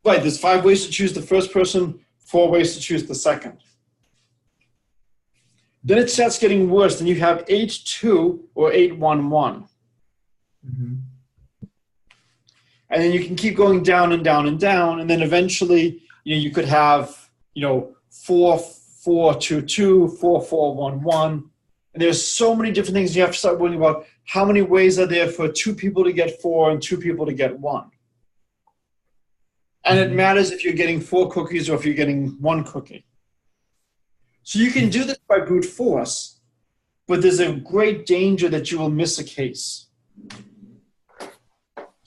S1: Right, there's 5 ways to choose the first person, 4 ways to choose the second. Then it starts getting worse. Then you have 8-2 or 8-1-1.
S3: Mm-hmm.
S1: And then you can keep going down and down and down. And then eventually, you could have, 4-4-2-2, 4-4-1-1. And there's so many different things you have to start worrying about. How many ways are there for 2 people to get 4 and 2 people to get 1? And it matters if you're getting 4 cookies or if you're getting 1 cookie. So you can do this by brute force, but there's a great danger that you will miss a case.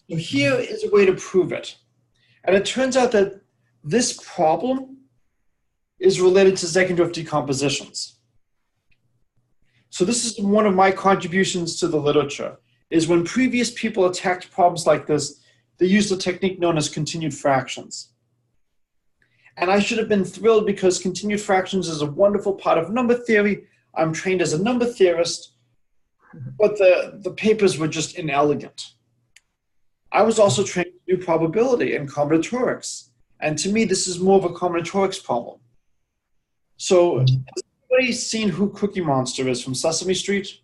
S1: So here is a way to prove it. And it turns out that this problem is related to Zeckendorf decompositions. So this is one of my contributions to the literature, is when previous people attacked problems like this, they used a technique known as continued fractions. And I should have been thrilled because continued fractions is a wonderful part of number theory. I'm trained as a number theorist, but the papers were just inelegant. I was also trained to do probability and combinatorics. And to me, this is more of a combinatorics problem. So has anybody seen who Cookie Monster is from Sesame Street?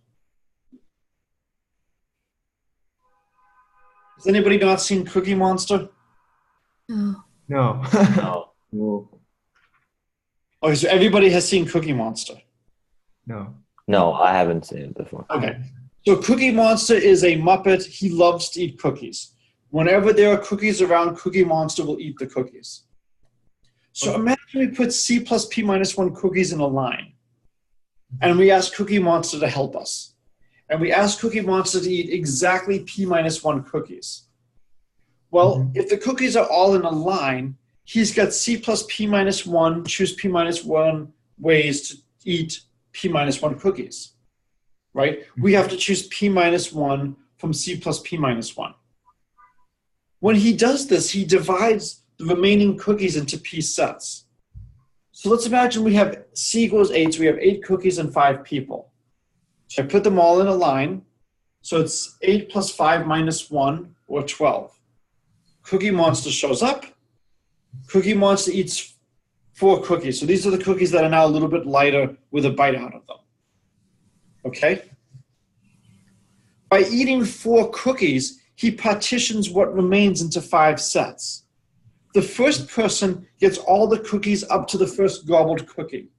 S1: Has anybody not seen Cookie Monster?
S3: No.
S2: No.
S1: Okay, so everybody has seen Cookie Monster.
S3: No.
S2: No, I haven't seen it before.
S1: Okay. So Cookie Monster is a Muppet. He loves to eat cookies. Whenever there are cookies around, Cookie Monster will eat the cookies. So imagine we put C plus P minus 1 cookies in a line. And we ask Cookie Monster to help us. And we ask Cookie Monster to eat exactly P minus 1 cookies. Well, if the cookies are all in a line, he's got C plus P minus 1, choose P minus 1 ways to eat P minus 1 cookies, right? We have to choose P minus 1 from C plus P minus 1. When he does this, he divides the remaining cookies into P sets. So let's imagine we have C equals 8, so we have 8 cookies and 5 people. So I put them all in a line, so it's 8 plus 5 minus 1, or 12. Cookie Monster shows up. Cookie Monster eats 4 cookies. So these are the cookies that are now a little bit lighter with a bite out of them. Okay? By eating 4 cookies, he partitions what remains into 5 sets. The first person gets all the cookies up to the first gobbled cookie.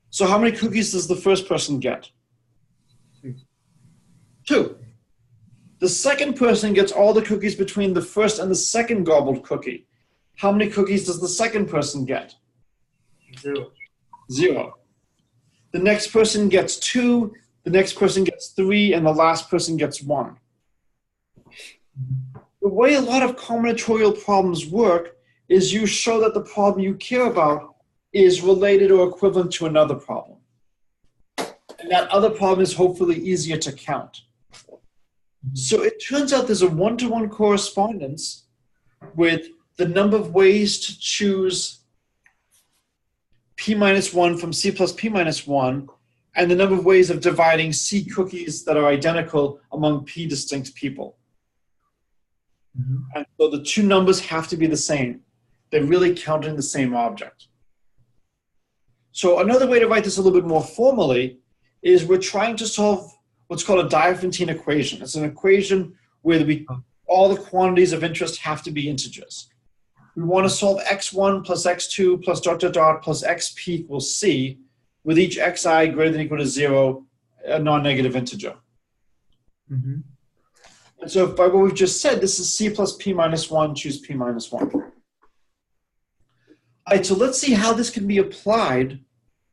S1: So how many cookies does the first person get? 2. The second person gets all the cookies between the first and the second gobbled cookie. How many cookies does the second person get?
S3: 0.
S1: 0. The next person gets 2, the next person gets 3, and the last person gets 1. The way a lot of combinatorial problems work is you show that the problem you care about is related or equivalent to another problem. And that other problem is hopefully easier to count. So it turns out there's a one-to-one correspondence with the number of ways to choose P minus 1 from C plus P minus 1 and the number of ways of dividing C cookies that are identical among P distinct people. And so the 2 numbers have to be the same. They're really counting the same object. So another way to write this a little bit more formally is we're trying to solve what's called a Diophantine equation. It's an equation where all the quantities of interest have to be integers. We want to solve x1 plus x2 plus ... plus xp equals c, with each xi greater than or equal to 0, a non-negative integer. And so by what we've just said, this is c plus p minus 1, choose p minus 1. All right, so let's see how this can be applied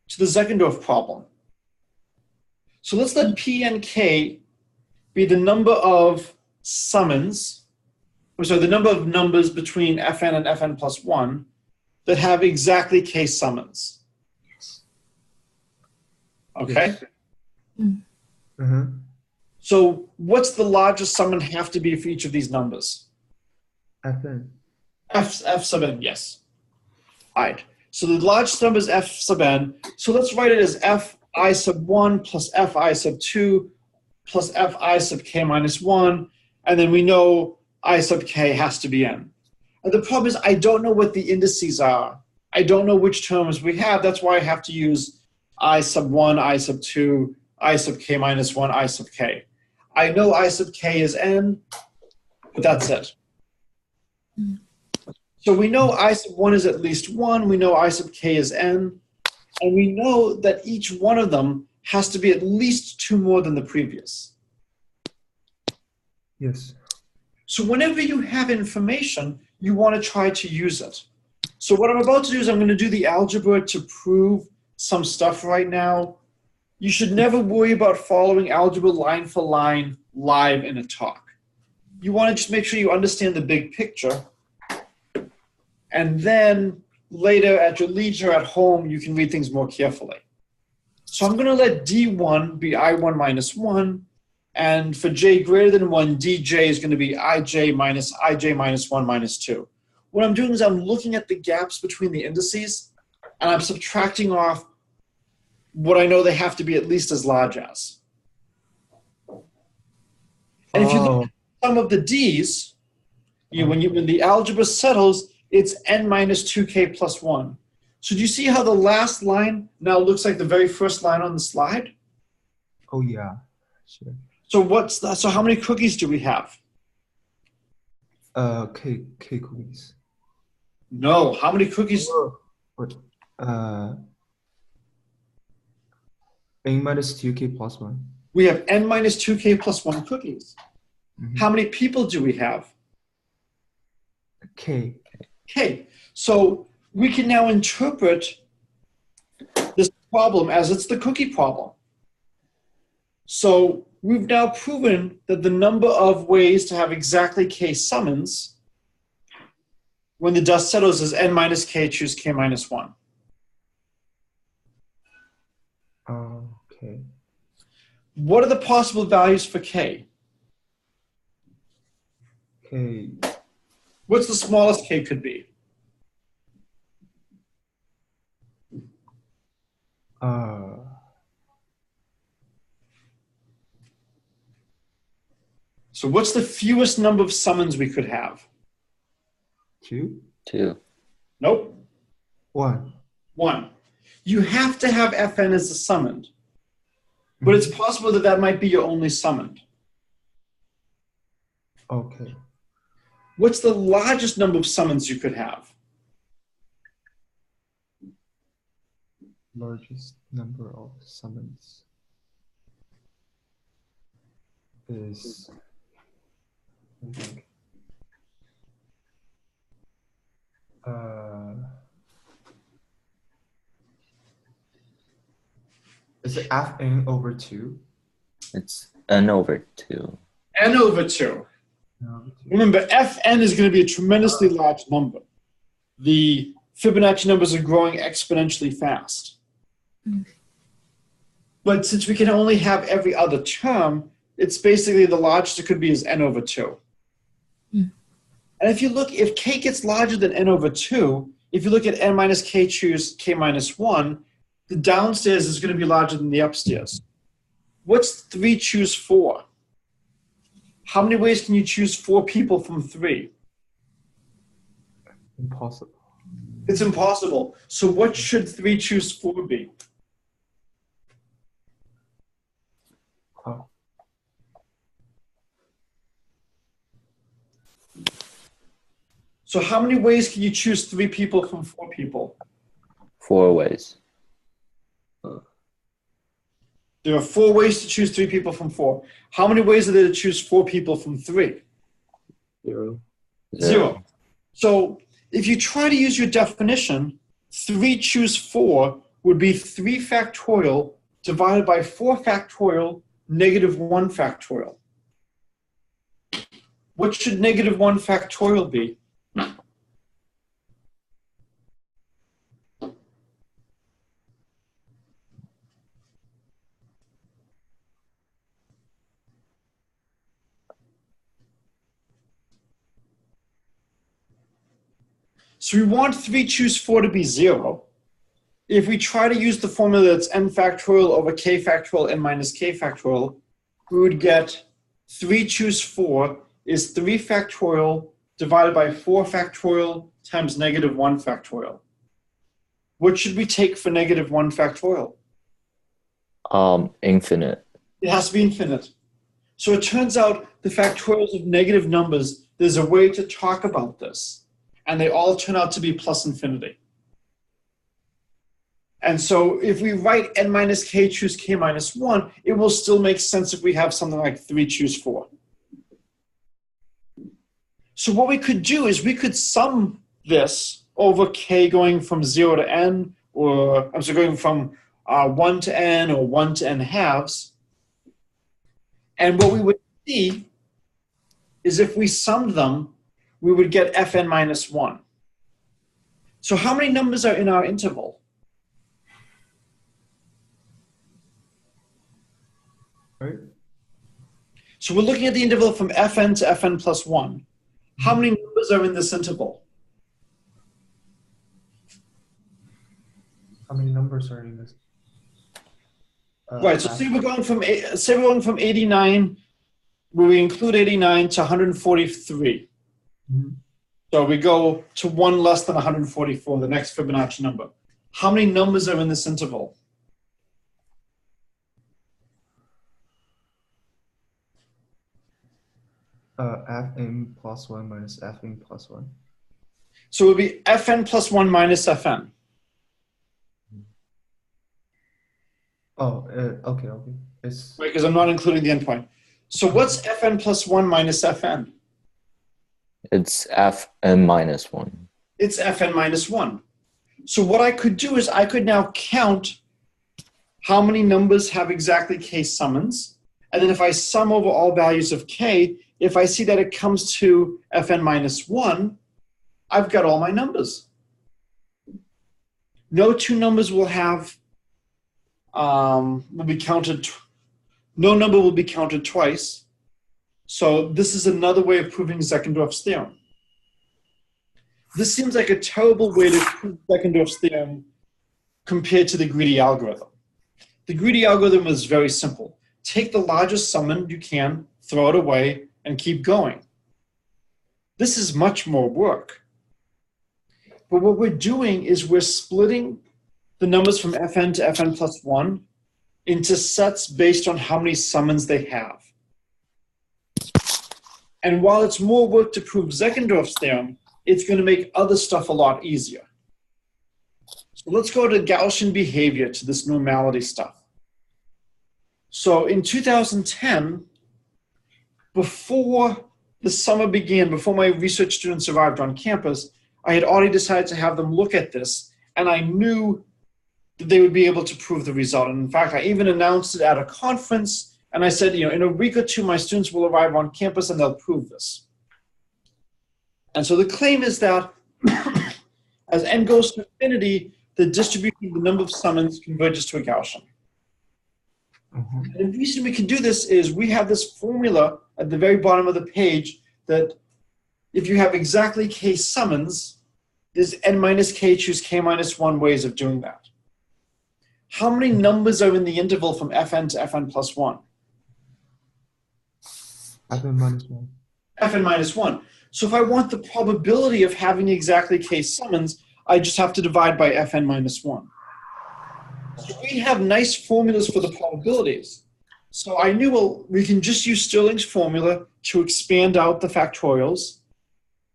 S1: to the Zeckendorf problem. So let's let P and K be the number of summons, the number of numbers between Fn and Fn plus 1 that have exactly K summons. Okay? So what's the largest summon have to be for each of these numbers?
S3: Fn.
S1: F sub n, yes. All right. So the largest number is F sub n. So let's write it as Fi sub 1 plus Fi sub 2 plus Fi sub k minus 1. And then we know I sub k has to be n. And the problem is I don't know what the indices are. I don't know which terms we have. That's why I have to use I sub 1, I sub 2, I sub k minus 1, I sub k. I know I sub k is n, but that's it. So we know I sub 1 is at least 1. We know I sub k is n. And we know that each one of them has to be at least 2 more than the previous.
S3: Yes.
S1: So whenever you have information, you want to try to use it. So what I'm about to do is I'm going to do the algebra to prove some stuff right now. You should never worry about following algebra line for line live in a talk. You want to just make sure you understand the big picture. And then later at your leisure at home, you can read things more carefully. So I'm going to let D1 be I1 minus 1. And for j greater than 1, dj is going to be ij minus 1 minus 2. What I'm doing is I'm looking at the gaps between the indices, and I'm subtracting off what I know they have to be at least as large as. And if you look at some of the d's, when the algebra settles, it's n minus 2k plus 1. So do you see how the last line now looks like the very first line on the slide?
S3: Oh yeah, sure.
S1: So how many cookies do we have?
S3: K cookies.
S1: No, how many cookies?
S3: What? N minus 2k plus 1.
S1: We have n minus 2k plus 1 cookies. How many people do we have?
S3: K.
S1: K. So we can now interpret this problem as it's the cookie problem. So we've now proven that the number of ways to have exactly K summons when the dust settles is n minus k, choose k minus 1.
S3: Okay.
S1: What are the possible values for k?
S3: K.
S1: What's the smallest k could be? So what's the fewest number of summons we could have?
S3: 2.
S2: 2.
S1: Nope.
S3: 1.
S1: 1. You have to have Fn as a summoned, but it's possible that that might be your only summoned.
S3: Okay.
S1: What's the largest number of summons you could have?
S3: Largest number of summons is, I think, is it Fn over 2?
S2: It's n over 2.
S1: N over 2. Remember, Fn is going to be a tremendously large number. The Fibonacci numbers are growing exponentially fast. But since we can only have every other term, it's basically the largest it could be is n over 2. And if you look, if k gets larger than n over 2, if you look at n minus k, choose k minus 1, the downstairs is going to be larger than the upstairs. What's 3 choose 4? How many ways can you choose 4 people from 3?
S3: Impossible.
S1: It's impossible. So what should 3 choose 4 be?
S3: Oh.
S1: So how many ways can you choose 3 people from 4 people?
S2: 4 ways.
S1: There are 4 ways to choose 3 people from 4. How many ways are there to choose 4 people from 3?
S3: 0.
S1: 0. So If you try to use your definition, 3 choose 4 would be 3 factorial divided by 4 factorial negative 1 factorial. What should negative 1 factorial be? So we want 3 choose 4 to be 0. If we try to use the formula that's n factorial over k factorial n minus k factorial, we would get 3 choose 4 is 3 factorial divided by 4 factorial times negative 1 factorial. What should we take for negative 1 factorial?
S2: Infinite.
S1: It has to be infinite. So it turns out the factorials of negative numbers, there's a way to talk about this. And they all turn out to be plus infinity. And so if we write n minus k choose k minus 1, it will still make sense if we have something like 3 choose 4. So what we could do is we could sum this over k going from 0 to n, or I'm sorry, going from 1 to n or 1 to n halves. And what we would see is if we summed them, we would get fn minus 1. So how many numbers are in our interval?
S3: Right?
S1: So we're looking at the interval from fn to fn plus 1. How many numbers are in this interval?
S3: How many numbers are in this?
S1: Right, so say we're going from 89, where we include 89, to 143.
S3: Mhm.
S1: So we go to 1 less than 144, the next Fibonacci number. How many numbers are in this interval?
S3: Fn plus 1 minus Fn plus 1.
S1: So it would be fn plus 1 minus fn.
S3: Oh, okay. It's
S1: Right, because I'm not including the endpoint. So what's fn plus 1 minus fn?
S2: It's fn minus 1.
S1: It's fn minus 1. So what I could do is I could now count how many numbers have exactly k summons. And then if I sum over all values of k, if I see that it comes to fn minus 1, I've got all my numbers. No two numbers will have, will be counted, no number will be counted twice. So this is another way of proving Zeckendorf's theorem. This seems like a terrible way to prove Zeckendorf's theorem compared to the greedy algorithm. The greedy algorithm is very simple. Take the largest summand you can, throw it away, and keep going. This is much more work. But what we're doing is we're splitting the numbers from fn to fn plus 1 into sets based on how many summons they have. And while it's more work to prove Zeckendorf's theorem, it's going to make other stuff a lot easier. So let's go to Gaussian behavior, to this normality stuff. So in 2010, before the summer began, before my research students arrived on campus, I had already decided to have them look at this, and I knew that they would be able to prove the result. And in fact, I even announced it at a conference, and I said, in a week or two, my students will arrive on campus and they'll prove this. And so the claim is that as n goes to infinity, the distribution of the number of summons converges to a Gaussian. And the reason we can do this is we have this formula at the very bottom of the page that if you have exactly k summons, there's n minus k choose k minus 1 ways of doing that. How many numbers are in the interval from fn to fn plus 1?
S3: Fn minus 1.
S1: Fn minus 1. So if I want the probability of having exactly k summons, I just have to divide by fn minus 1. So we have nice formulas for the probabilities. So I knew, well, we can just use Stirling's formula to expand out the factorials.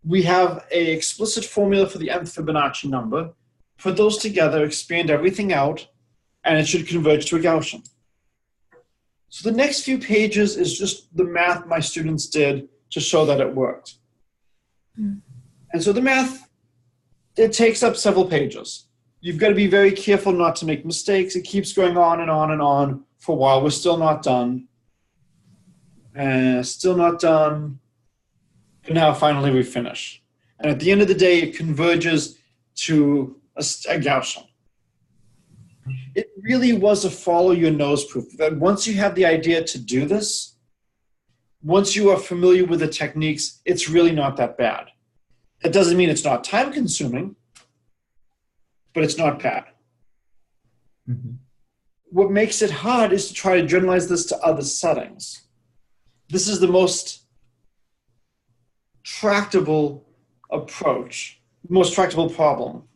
S1: We have an explicit formula for the nth Fibonacci number. Put those together, expand everything out, and it should converge to a Gaussian. So the next few pages is just the math my students did to show that it worked. And so the math it takes up several pages. You've got to be very careful not to make mistakes. It keeps going on and on and on for a while. We're still not done. Still not done. But now finally we finish. And at the end of the day, it converges to a Gaussian. It really was a follow your nose proof. That once you have the idea to do this, once you are familiar with the techniques, it's really not that bad. That doesn't mean it's not time consuming, but it's not bad.
S3: Mhm.
S1: What makes it hard is to try to generalize this to other settings. This is the most tractable approach, most tractable problem.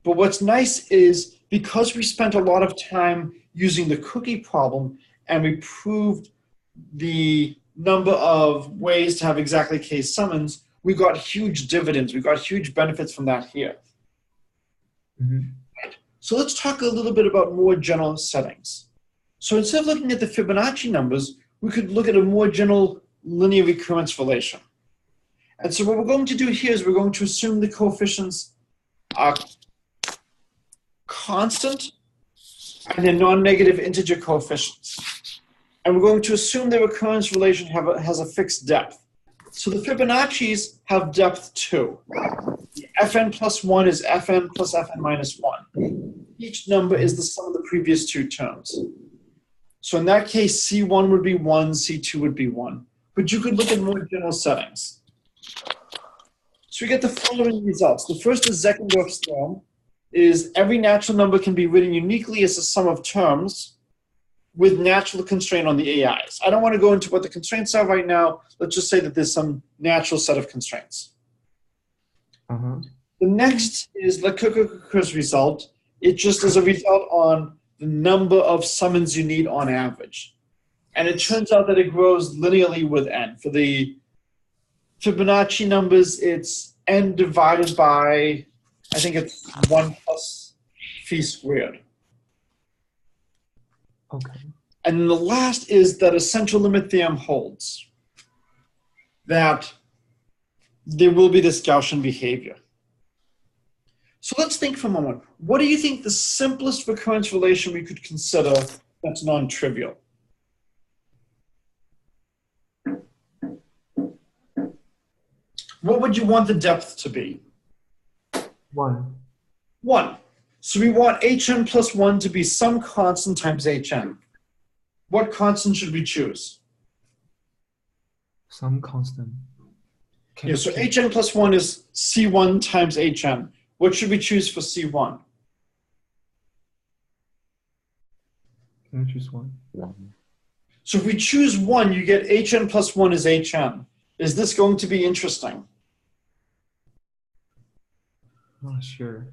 S1: But what's nice is because we spent a lot of time using the cookie problem and we proved the number of ways to have exactly case summons, we got huge dividends. We got huge benefits from that here.
S3: Mhm.
S1: So let's talk a little bit about more general settings. So instead of looking at the Fibonacci numbers, we could look at a more general linear recurrence relation. And so what we're going to do here is we're going to assume the coefficients are constant and they're non-negative integer coefficients. And we're going to assume the recurrence relation has a fixed depth. So the Fibonacci's have depth 2. The fn plus 1 is fn plus fn minus 1. Each number is the sum of the previous two terms. So in that case, C1 would be 1, C2 would be 1. But you could look at more general settings. So we get the following results. The first is Zeckendorf's theorem, is every natural number can be written uniquely as a sum of terms with natural constraint on the AIs. I don't want to go into what the constraints are right now. Let's just say that there's some natural set of constraints.
S3: Uh-huh.
S1: The next is Lec01Miller's result. It just is a result on the number of summons you need on average. And it turns out that it grows linearly with n. For the Fibonacci numbers, it's n divided by, I think it's 1 plus phi squared.
S3: Okay.
S1: And then the last is that a central limit theorem holds that there will be this Gaussian behavior. So let's think for a moment. What do you think the simplest recurrence relation we could consider that's non-trivial? What would you want the depth to be?
S3: 1.
S1: 1. So we want hn plus 1 to be some constant times hn. What constant should we choose?
S3: Some constant.
S1: Yeah, so hn plus 1 is c1 times hn. What should we choose for c1?
S3: Can I choose 1?
S1: So if we choose 1, you get hn plus 1 is hn. Is this going to be interesting?
S3: Not sure.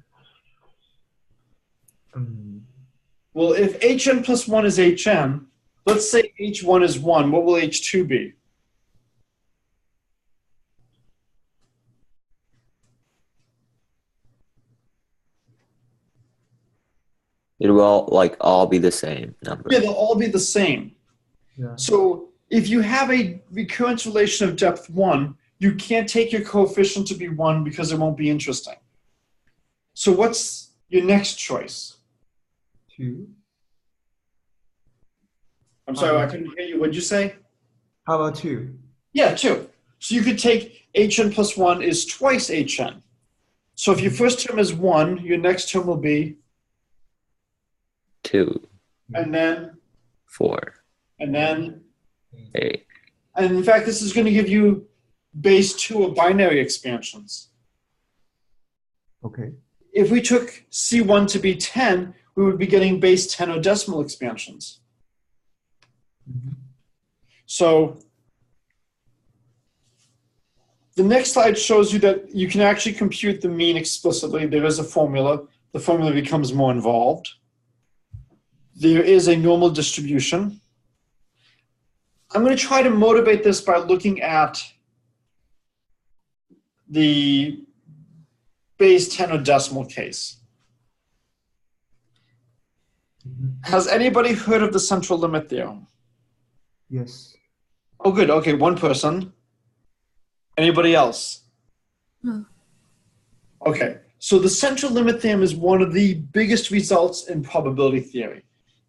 S1: Well, if hn plus 1 is hn, let's say h1 is 1, what will h2 be?
S2: It will like all be the same number.
S1: Yeah, they'll all be the same.
S3: Yeah.
S1: So if you have a recurrence relation of depth 1, you can't take your coefficient to be 1 because it won't be interesting. So what's your next choice?
S3: 2.
S1: I'm sorry, I couldn't hear you. What'd you say?
S3: How about 2?
S1: Yeah, 2. So you could take hn plus 1 is twice hn. So if your first term is 1, your next term will be?
S2: 2,
S1: And then?
S2: 4,
S1: And then?
S2: 8.
S1: And in fact, this is going to give you base 2 of binary expansions.
S3: Okay.
S1: If we took C1 to be 10, we would be getting base 10 or decimal expansions.
S3: Mhm.
S1: So the next slide shows you that you can actually compute the mean explicitly. There is a formula. The formula becomes more involved. There is a normal distribution. I'm going to try to motivate this by looking at the base 10 or decimal case. Has anybody heard of the central limit theorem?
S3: Yes.
S1: Oh, good. Okay, one person. Anybody else?
S5: No.
S1: Okay, so the central limit theorem is one of the biggest results in probability theory.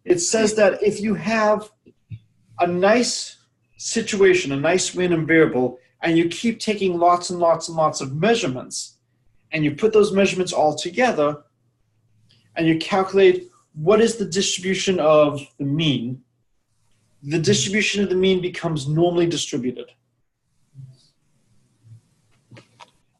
S1: It says that if you have a nice situation, a nice random variable, and you keep taking lots and lots and lots of measurements, and you put those measurements all together, and you calculate what is the distribution of the mean, the distribution of the mean becomes normally distributed.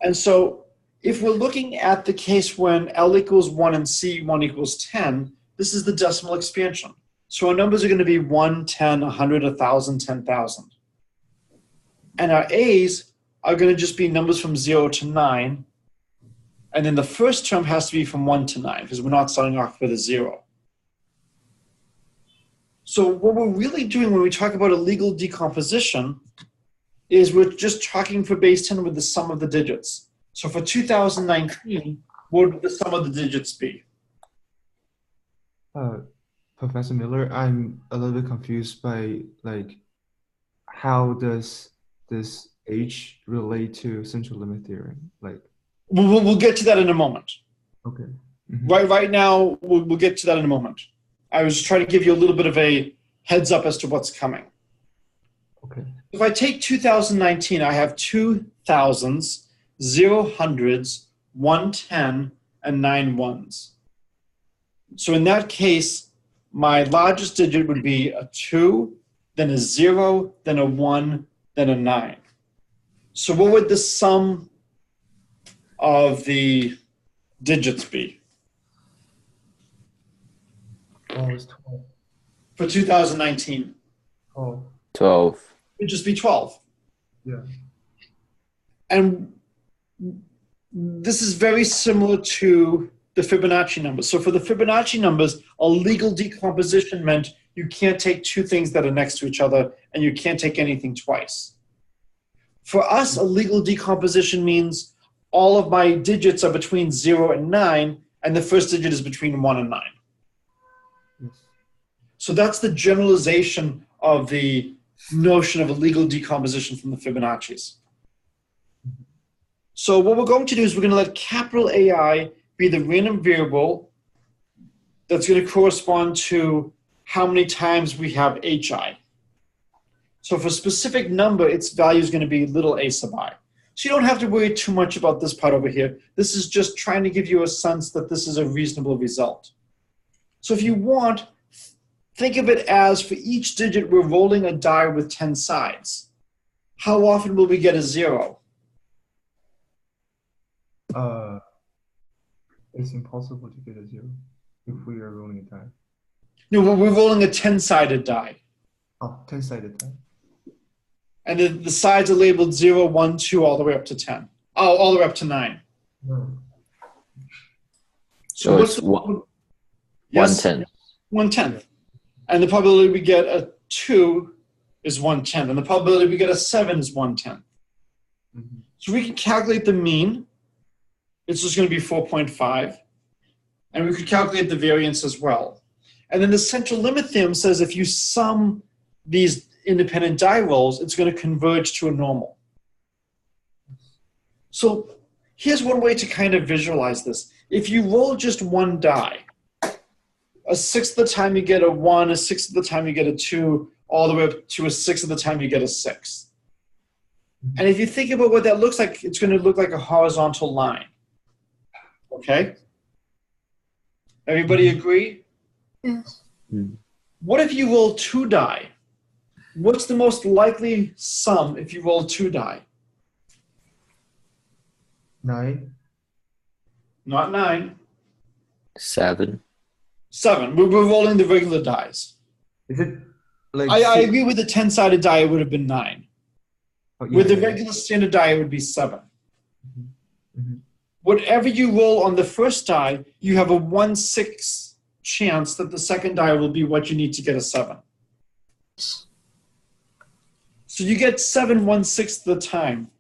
S1: And so if we're looking at the case when L equals 1 and C1 equals 10, this is the decimal expansion. So our numbers are going to be 1, 10, 100, 1,000, 10,000. And our A's are going to just be numbers from 0 to 9. And then the first term has to be from 1 to 9 because we're not starting off with a 0. So what we're really doing when we talk about a legal decomposition is we're just talking for base 10 with the sum of the digits. So for 2019, what would the sum of the digits be?
S3: Professor Miller, I'm a little bit confused by like how does this H relate to central limit theorem? Like,
S1: we'll get to that in a moment.
S3: okay.
S1: Right now, we'll get to that in a moment. I was trying to give you a little bit of a heads up as to what's coming.
S3: Okay.
S1: If I take 2019, I have 2,000s, 0 hundreds, 110, and 9 ones. So in that case, my largest digit would be a 2, then a 0, then a 1, then a 9. So what would the sum of the digits be?
S3: Oh, it's 12.
S1: For 2019?
S3: Oh,
S2: 12.
S1: It would just be 12.
S3: yeah.
S1: And this is very similar to the Fibonacci numbers. So for the Fibonacci numbers, a legal decomposition meant you can't take two things that are next to each other and you can't take anything twice. For us, a legal decomposition means all of my digits are between 0 and 9, and the first digit is between 1 and 9.
S3: Yes.
S1: So that's the generalization of the notion of a legal decomposition from the Fibonacci's. So what we're going to do is we're going to let capital AI be the random variable that's going to correspond to how many times we have HI. So for a specific number, its value is going to be little a sub I. So you don't have to worry too much about this part over here. This is just trying to give you a sense that this is a reasonable result. So if you want, think of it as for each digit, we're rolling a die with 10 sides. How often will we get a 0?
S3: It's impossible to get a 0 if we are rolling a die.
S1: No, we're rolling a 10-sided die.
S3: Oh, 10-sided die.
S1: And the sides are labeled 0, 1, 2, all the way up to 10. Oh, all the way up to 9.
S3: No.
S2: So
S1: what's
S2: it's
S1: the-
S2: 110.
S1: 1/10. And the probability we get a 2 is 1/10. And the probability we get a 7 is 1/10.
S3: Mhm.
S1: So we can calculate the mean. It's just going to be 4.5. And we could calculate the variance as well. And then the central limit theorem says if you sum these independent die rolls, it's going to converge to a normal. So here's one way to kind of visualize this. If you roll just one die, a sixth of the time you get a 1, a sixth of the time you get a 2, all the way up to a sixth of the time you get a 6. And if you think about what that looks like, it's going to look like a horizontal line. Okay? Everybody agree?
S5: Yes.
S1: What if you roll 2 die? What's the most likely sum if you roll 2 die?
S3: 9.
S1: Not 9.
S2: 7.
S1: 7. We're rolling the regular dice.
S3: Is it like
S1: I agree with the 10-sided die, it would have been 9.
S3: Oh, yeah,
S1: With the
S3: yeah, yeah.
S1: regular standard die, it would be 7.
S3: Mhm.
S1: Whatever you roll on the first die, you have a 1/6 chance that the second die will be what you need to get a 7. So you get 7 1/6 of the time.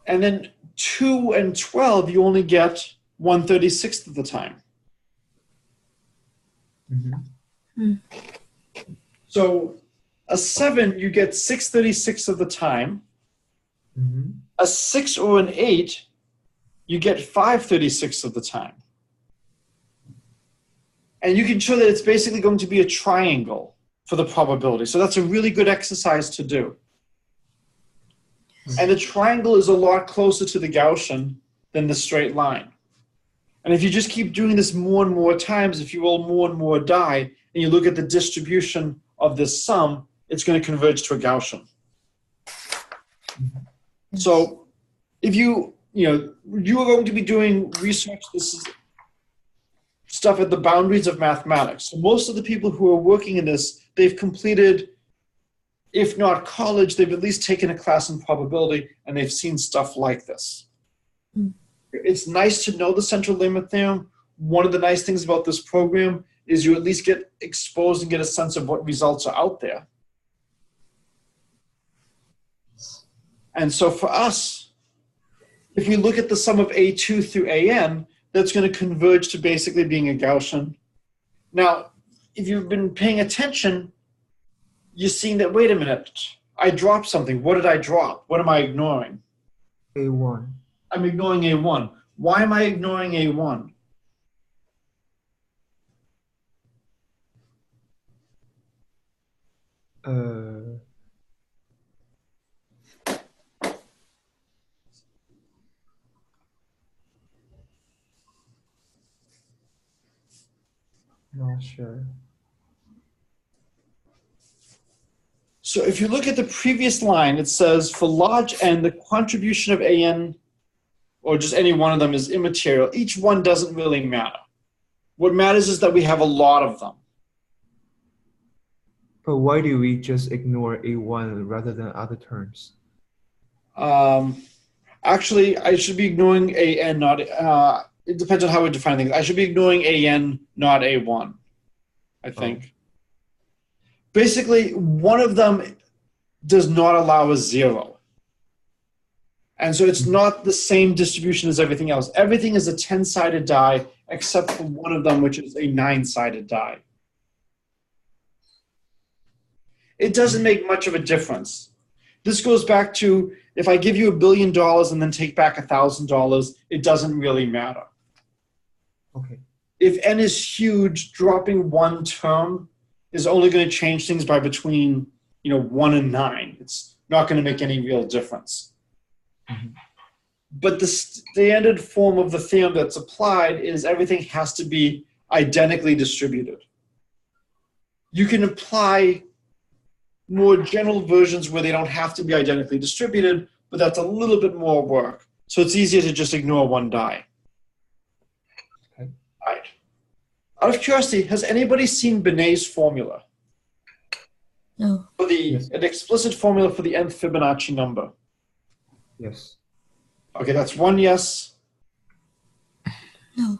S1: And then 2 and 12, you only get 1/36 of the time.
S3: Mhm.
S1: So a 7, you get 6/36 of the time.
S3: Mhm.
S1: A 6 or an 8, you get 5/36 of the time. And you can show that it's basically going to be a triangle for the probability. So that's a really good exercise to do. And the triangle is a lot closer to the Gaussian than the straight line. And if you just keep doing this more and more times, if you roll more and more die, and you look at the distribution of this sum, it's going to converge to a Gaussian. So if you are going to be doing research, this is stuff at the boundaries of mathematics. So most of the people who are working in this, they've completed, if not college, they've at least taken a class in probability, and they've seen stuff like this. It's nice to know the central limit theorem. One of the nice things about this program is you at least get exposed and get a sense of what results are out there. And so for us, if we look at the sum of A2 through AN, that's going to converge to basically being a Gaussian. Now, if you've been paying attention, you're seeing that, wait a minute, I dropped something. What did I drop? What am I ignoring?
S3: A1.
S1: I'm ignoring A1. Why am I ignoring A1?
S3: Not sure.
S1: So if you look at the previous line, it says for large n, the contribution of AN, or just any one of them, is immaterial. Each one doesn't really matter. What matters is that we have a lot of them.
S3: But why do we just ignore A1 rather than other terms?
S1: Actually, I should be ignoring AN, not, it depends on how we define things. I should be ignoring AN, not A1, I think. Basically, one of them does not allow a 0. And so it's not the same distribution as everything else. Everything is a 10-sided die, except for one of them, which is a 9-sided die. It doesn't make much of a difference. This goes back to, if I give you $1 billion and then take back $1,000, it doesn't really matter.
S3: Okay.
S1: If n is huge, dropping one term is only going to change things by between 1 and 9. It's not going to make any real difference. But the standard form of the theorem that's applied is everything has to be identically distributed. You can apply more general versions where they don't have to be identically distributed, but that's a little bit more work. So it's easier to just ignore one die.
S3: Okay.
S1: All right. Out of curiosity, has anybody seen Binet's formula?
S5: No.
S1: For
S3: Yes.
S1: an explicit formula for the nth Fibonacci number.
S3: Yes.
S1: Okay, that's one yes.
S5: No.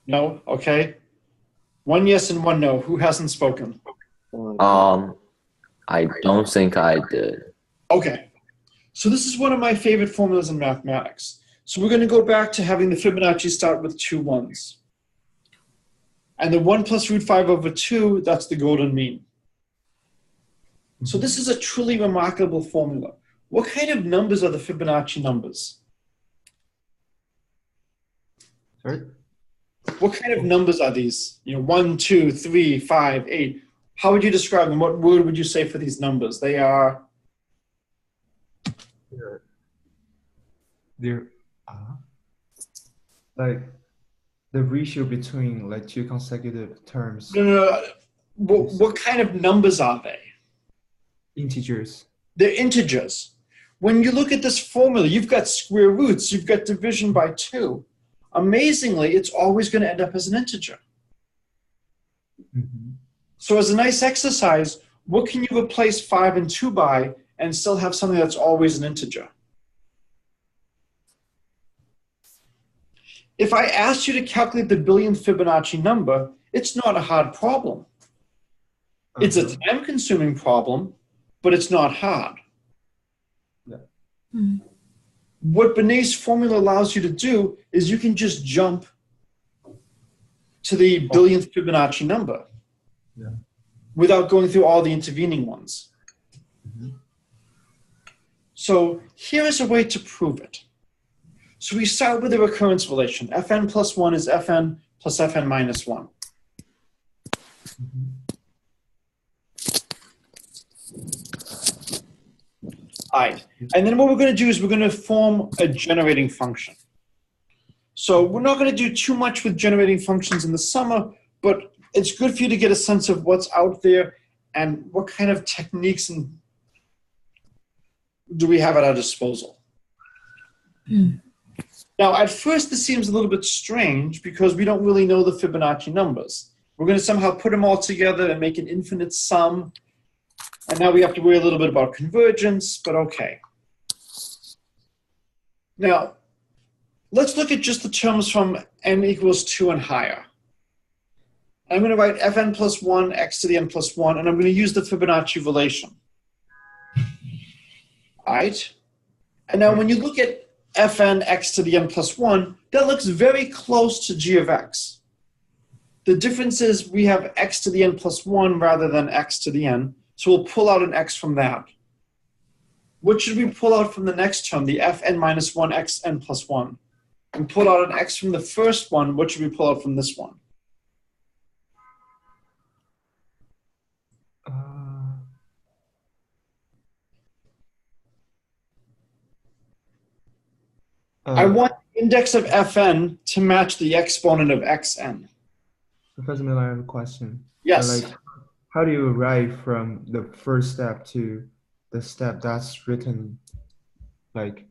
S1: No? Okay. One yes and one no. Who hasn't spoken?
S2: I don't think I did.
S1: Okay. So this is one of my favorite formulas in mathematics. So we're going to go back to having the Fibonacci start with 2 1s. And the 1 plus root 5 over 2, that's the golden mean. So this is a truly remarkable formula. What kind of numbers are the Fibonacci numbers?
S3: Sorry?
S1: What kind of numbers are these? 1, 2, 3, 5, 8. How would you describe them? What word would you say for these numbers? They are?
S3: They're like the ratio between like 2 consecutive terms.
S1: No. What kind of numbers are they?
S3: Integers.
S1: They're integers. When you look at this formula, you've got square roots, you've got division by 2. Amazingly, it's always going to end up as an integer. So as a nice exercise, what can you replace 5 and 2 by and still have something that's always an integer? If I asked you to calculate the billionth Fibonacci number, it's not a hard problem. It's a time-consuming problem, but it's not hard. What Binet's formula allows you to do is you can just jump to the billionth Fibonacci number without going through all the intervening ones. So here is a way to prove it. So we start with the recurrence relation. Fn plus 1 is Fn plus Fn minus 1. All right. And then what we're going to do is we're going to form a generating function. So we're not going to do too much with generating functions in the summer, but it's good for you to get a sense of what's out there and what kind of techniques do we have at our disposal. Now, at first, this seems a little bit strange because we don't really know the Fibonacci numbers. We're going to somehow put them all together and make an infinite sum. And now we have to worry a little bit about convergence, but okay. Now, let's look at just the terms from n equals 2 and higher. I'm going to write Fn plus 1, x to the n plus 1, and I'm going to use the Fibonacci relation. All right? And now when you look at Fn x to the n plus 1, that looks very close to g of x. The difference is we have x to the n plus 1 rather than x to the n, so we'll pull out an x from that. What should we pull out from the next term, the Fn minus 1 x n plus 1? And pull out an x from the first one, what should we pull out from this one? I want the index of Fn to match the exponent of xn.
S3: Professor Miller, I have a question.
S1: Yes.
S3: Like, how do you arrive from the first step to the step that's written, like,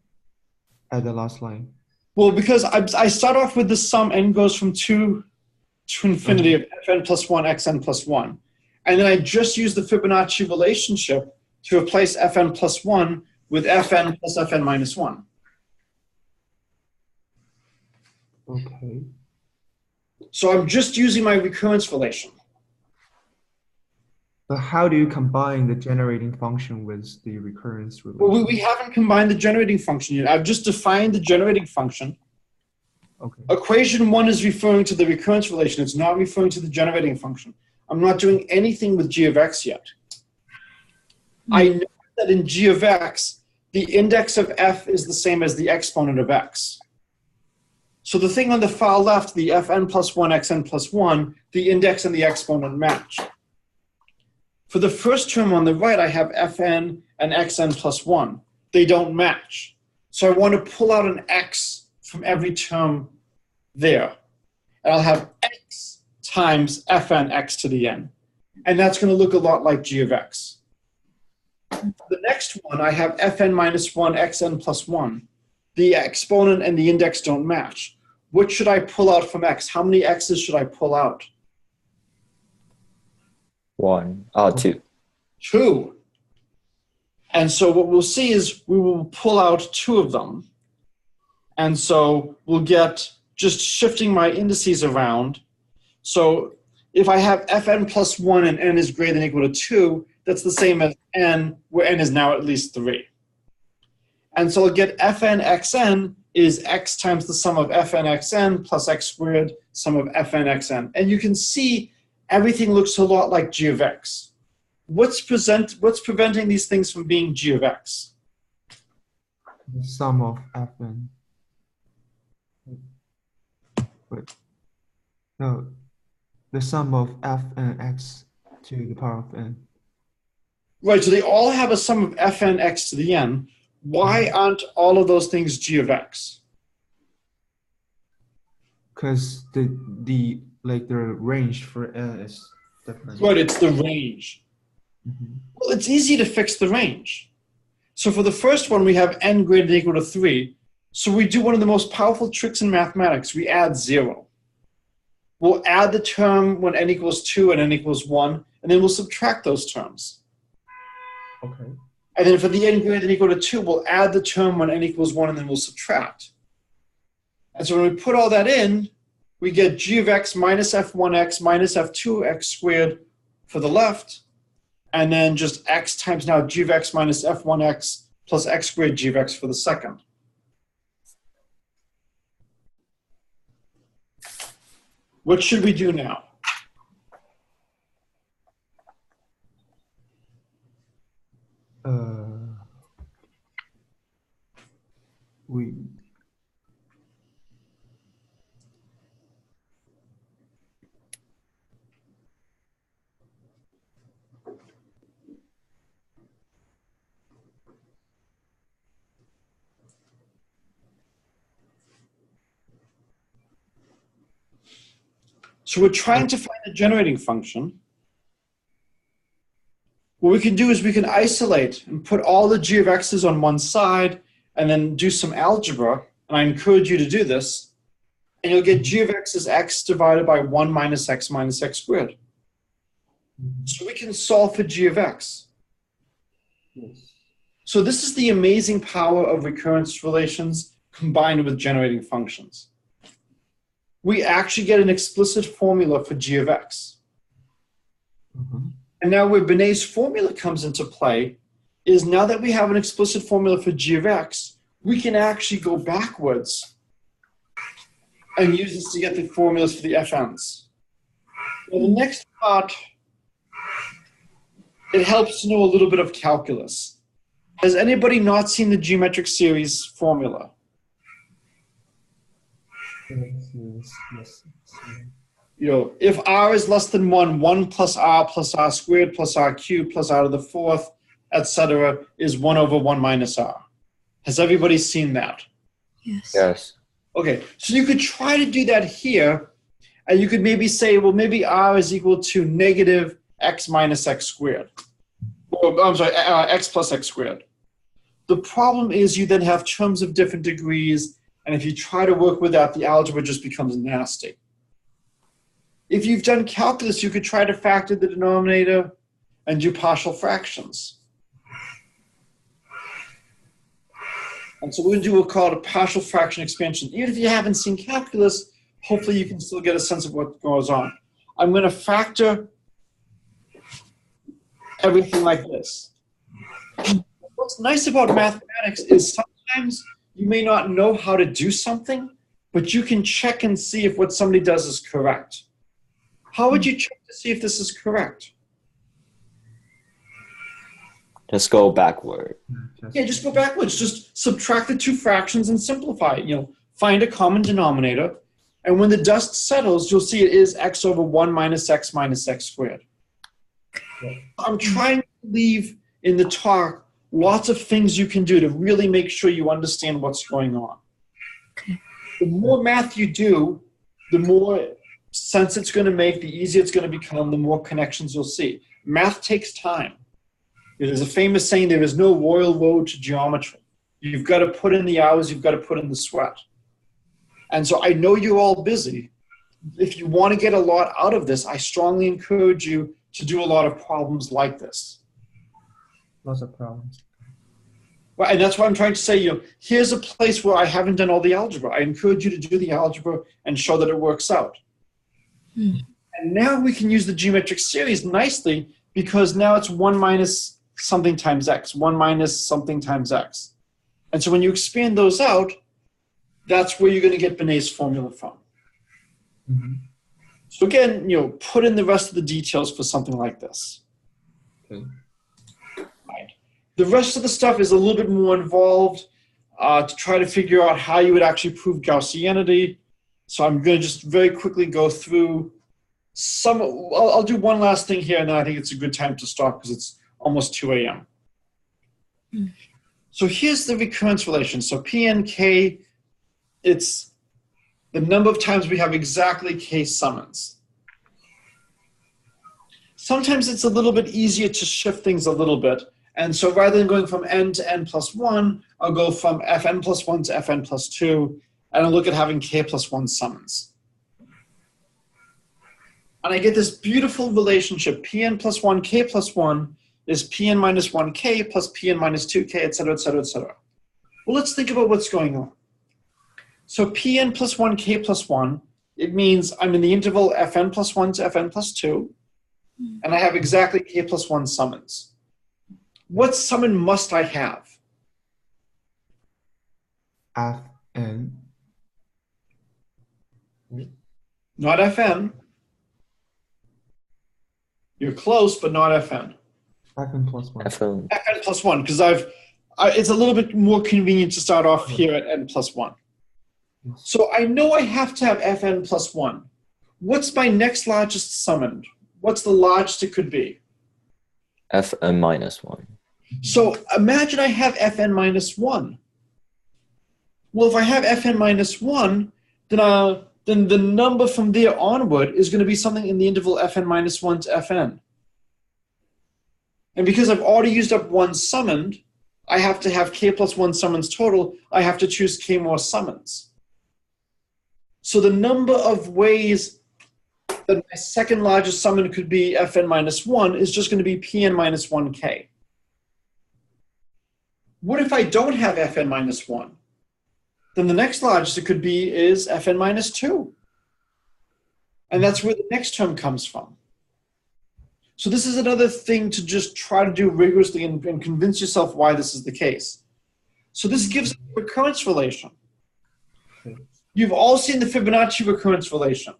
S3: at the last line?
S1: Well, because I start off with the sum n goes from 2 to infinity of Fn plus 1, xn plus 1. And then I just use the Fibonacci relationship to replace Fn plus 1 with Fn plus Fn minus 1.
S3: Okay.
S1: So I'm just using my recurrence relation.
S3: But how do you combine the generating function with the recurrence relation?
S1: Well, we haven't combined the generating function yet. I've just defined the generating function.
S3: Okay.
S1: Equation 1 is referring to the recurrence relation. It's not referring to the generating function. I'm not doing anything with g of x yet. I know that in g of x, the index of f is the same as the exponent of x. So the thing on the far left, the Fn plus 1, xn plus 1, the index and the exponent match. For the first term on the right, I have Fn and xn plus 1. They don't match. So I want to pull out an x from every term there. And I'll have x times Fn x to the n. And that's going to look a lot like g of x. The next one, I have Fn minus 1, xn plus 1. The exponent and the index don't match. What should I pull out from x? How many x's should I pull out?
S2: 2.
S1: 2. And so what we'll see is we will pull out 2 of them. And so we'll get, just shifting my indices around. So if I have Fn plus 1 and n is greater than or equal to 2, that's the same as n, where n is now at least 3. And so I'll get Fn xn is x times the sum of Fn xn plus x squared, sum of Fn xn. And you can see everything looks a lot like g of x. What's preventing these things from being g of x?
S3: The sum of Fn. Wait. No. The sum of f and x to the power of n.
S1: Right, so they all have a sum of Fn x to the n. Why aren't all of those things g of x?
S3: Because the range for n is different.
S1: Right, it's the range. Well, it's easy to fix the range. So for the first one, we have n greater than or equal to 3. So we do one of the most powerful tricks in mathematics. We add 0. We'll add the term when n equals 2 and n equals 1, and then we'll subtract those terms.
S3: Okay.
S1: And then for the n greater than or equal to 2, we'll add the term when n equals 1, and then we'll subtract. And so when we put all that in, we get g of x minus f1x minus f2x squared for the left, and then just x times now g of x minus f1x plus x squared g of x for the second. What should we do now? So we're trying to find the generating function. What we can do is we can isolate and put all the g of x's on one side and then do some algebra. And I encourage you to do this. And you'll get g of x is x divided by 1 minus x squared. So we can solve for g of x.
S3: Yes.
S1: So this is the amazing power of recurrence relations combined with generating functions. We actually get an explicit formula for g of x. And now where Benet's formula comes into play is now that we have an explicit formula for g of x, we can actually go backwards and use this to get the formulas for the fn's. Well, the next part, it helps to know a little bit of calculus. Has anybody not seen the geometric series formula?
S3: Yes.
S1: You know, if r is less than 1, 1 plus r squared plus r cubed plus r to the fourth, etc. is 1 over 1 minus r. Has everybody seen that?
S5: Yes.
S2: Yes.
S1: Okay, so you could try to do that here, and you could maybe say, well, maybe r is equal to negative x minus x squared. Or, I'm sorry, x plus x squared. The problem is you then have terms of different degrees, and if you try to work with that, the algebra just becomes nasty. If you've done calculus, you could try to factor the denominator and do partial fractions. And so we're going to do what's called a partial fraction expansion. Even if you haven't seen calculus, hopefully you can still get a sense of what goes on. I'm going to factor everything like this. What's nice about mathematics is sometimes you may not know how to do something, but you can check and see if what somebody does is correct. How would you check to see if this is correct?
S2: Just go backward.
S1: Yeah, just go backwards. Just subtract the two fractions and simplify it. You know, find a common denominator, and when the dust settles, you'll see it is x over 1 minus x squared. I'm trying to leave in the talk lots of things you can do to really make sure you understand what's going on.
S5: Okay.
S1: The more math you do, the more sense it's going to make, the easier it's going to become, the more connections you'll see. Math takes time. There's a famous saying, there is no royal road to geometry. You've got to put in the hours, you've got to put in the sweat. And so I know you're all busy. If you want to get a lot out of this, I strongly encourage you to do a lot of problems like this.
S3: Lots of problems.
S1: Well, and that's why I'm trying to say, you know, here's a place where I haven't done all the algebra. I encourage you to do the algebra and show that it works out. And now we can use the geometric series nicely because now it's 1 minus something times x, 1 minus something times x. And so when you expand those out, that's where you're going to get Benet's formula from. So again, you know, put in the rest of the details for something like this.
S3: Okay.
S1: Right. The rest of the stuff is a little bit more involved to try to figure out how you would actually prove Gaussianity. So I'm going to just very quickly go through some. I'll do one last thing here, and then I think it's a good time to stop because it's almost 2 a.m. So here's the recurrence relation. So P and K, it's the number of times we have exactly K summons. Sometimes it's a little bit easier to shift things a little bit. And so rather than going from n to n plus 1, I'll go from fn plus 1 to fn plus 2, and I'll look at having K plus 1 summons. And I get this beautiful relationship. Pn plus 1, K plus 1 is Pn minus 1K plus Pn minus 2K, et cetera, et cetera, et cetera. Well, let's think about what's going on. So Pn plus 1, K plus 1, it means I'm in the interval Fn plus 1 to Fn plus 2, and I have exactly K plus 1 summons. What summon must I have?
S3: Fn.
S1: Not Fn. You're close, but not Fn.
S3: Fn plus 1.
S2: FM.
S1: Fn plus 1, because it's a little bit more convenient to start off here at n plus 1. So I know I have to have Fn plus 1. What's my next largest summoned? What's the largest it could be?
S2: Fn minus 1.
S1: So imagine I have Fn minus 1. Well, if I have Fn minus 1, then then the number from there onward is going to be something in the interval fn minus 1 to fn. And because I've already used up one summoned, I have to have k plus 1 summons total. I have to choose k more summons. So the number of ways that my second largest summon could be fn minus 1 is just going to be pn minus 1k. What if I don't have fn minus 1? Then the next largest it could be is fn minus 2. And that's where the next term comes from. So this is another thing to just try to do rigorously and convince yourself why this is the case. So this gives a recurrence relation. You've all seen the Fibonacci recurrence relation.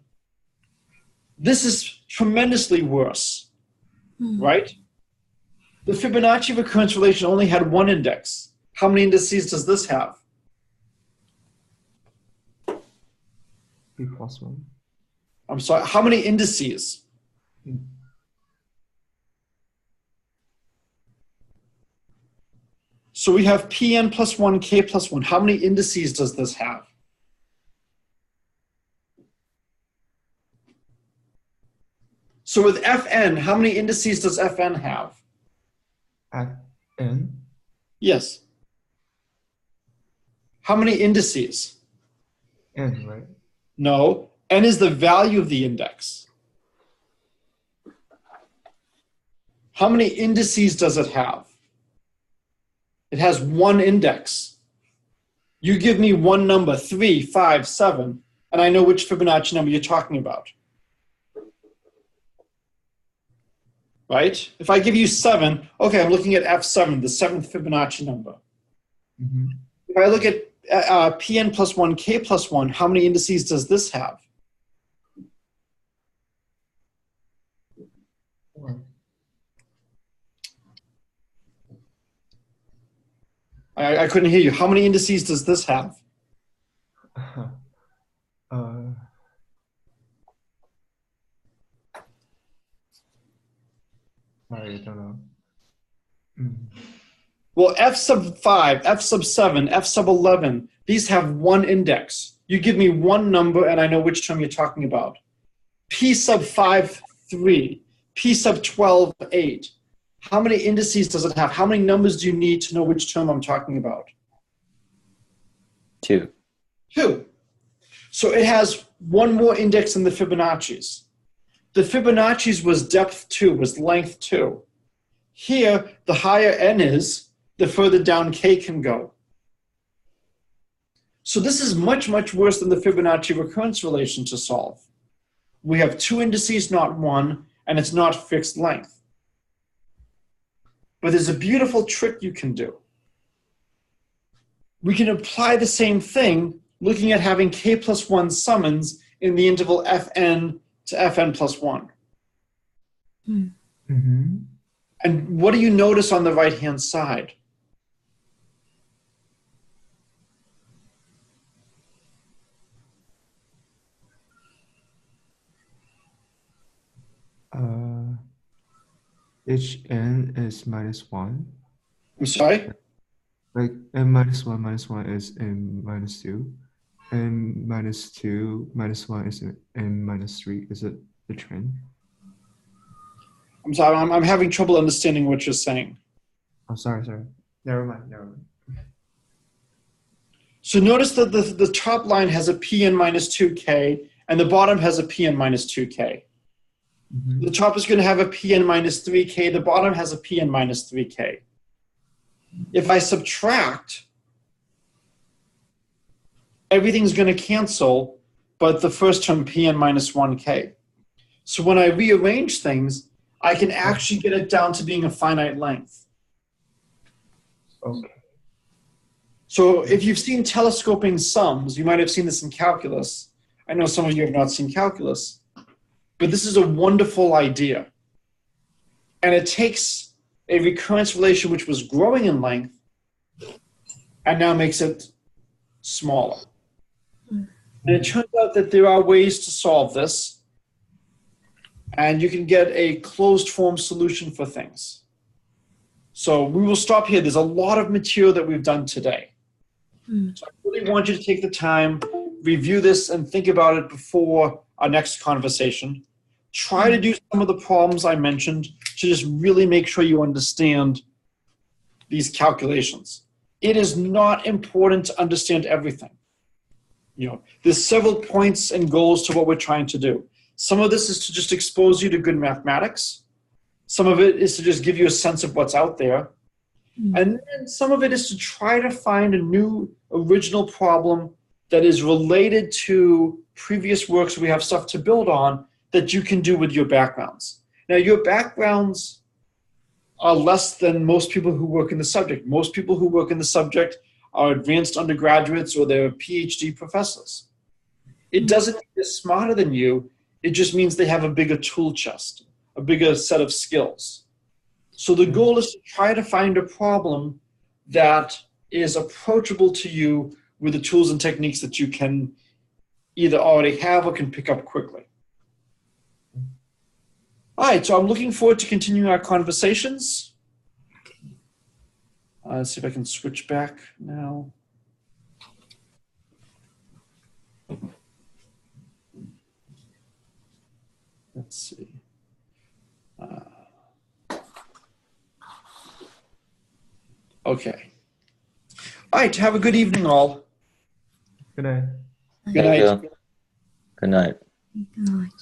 S1: This is tremendously worse, right? The Fibonacci recurrence relation only had one index. How many indices does this have?
S3: P plus 1.
S1: I'm sorry, how many indices? So we have Pn plus 1, K plus 1. How many indices does this have? So with Fn, how many indices does Fn have?
S3: Fn?
S1: Yes. How many indices?
S3: N, right?
S1: No, n is the value of the index. How many indices does it have? It has one index. You give me one number, 3, 5, 7, and I know which Fibonacci number you're talking about. Right? If I give you 7, okay, I'm looking at F7, the 7th Fibonacci number.
S3: Mm-hmm.
S1: If I look at Pn plus 1, K plus 1, how many indices does this have?
S3: 4.
S1: I couldn't hear you. How many indices does this have?
S3: I don't know.
S1: Well, F sub 5, F sub 7, F sub 11, these have one index. You give me one number and I know which term you're talking about. P sub 5, 3, P sub 12, 8. How many indices does it have? How many numbers do you need to know which term I'm talking about?
S2: 2.
S1: 2. So it has one more index than the Fibonacci's. The Fibonacci's was depth 2, was length 2. Here, the higher n is, the further down k can go. So this is much, much worse than the Fibonacci recurrence relation to solve. We have 2 indices, not 1, and it's not fixed length. But there's a beautiful trick you can do. We can apply the same thing looking at having k plus 1 summons in the interval fn to fn plus 1.
S3: Mm-hmm.
S1: And what do you notice on the right-hand side?
S3: Each n is minus 1.
S1: I'm sorry?
S3: Like n minus 1 is n minus 2. N minus 2 minus 1 is n minus 3. Is it the trend?
S1: I'm sorry, I'm having trouble understanding what you're saying.
S3: Oh, sorry. Never mind.
S1: So notice that the top line has a Pn minus 2k, and the bottom has a Pn minus 2k.
S3: Mm-hmm.
S1: The top is going to have a Pn minus 3k, the bottom has a Pn minus 3k. If I subtract, everything's going to cancel, but the first term Pn minus 1k. So when I rearrange things, I can actually get it down to being a finite length.
S3: Okay.
S1: So if you've seen telescoping sums, you might have seen this in calculus. I know some of you have not seen calculus, but this is a wonderful idea. And it takes a recurrence relation which was growing in length and now makes it smaller. And it turns out that there are ways to solve this, and you can get a closed form solution for things. So we will stop here. There's a lot of material that we've done today. So I really want you to take the time review this and think about it before our next conversation. Try to do some of the problems I mentioned to just really make sure you understand these calculations. It is not important to understand everything. There's several points and goals to what we're trying to do. Some of this is to just expose you to good mathematics. Some of it is to just give you a sense of what's out there. And then some of it is to try to find a new original problem that is related to previous works we have stuff to build on that you can do with your backgrounds. Now, your backgrounds are less than most people who work in the subject. Most people who work in the subject are advanced undergraduates or they're PhD professors. It doesn't mean they're smarter than you. It just means they have a bigger tool chest, a bigger set of skills. So the goal is to try to find a problem that is approachable to you with the tools and techniques that you can either already have or can pick up quickly. All right, so I'm looking forward to continuing our conversations. Let's see if I can switch back now. Let's see. Okay. All right, have a good evening, all.
S3: Good night.
S1: Good night.
S2: Good night.
S5: Good night.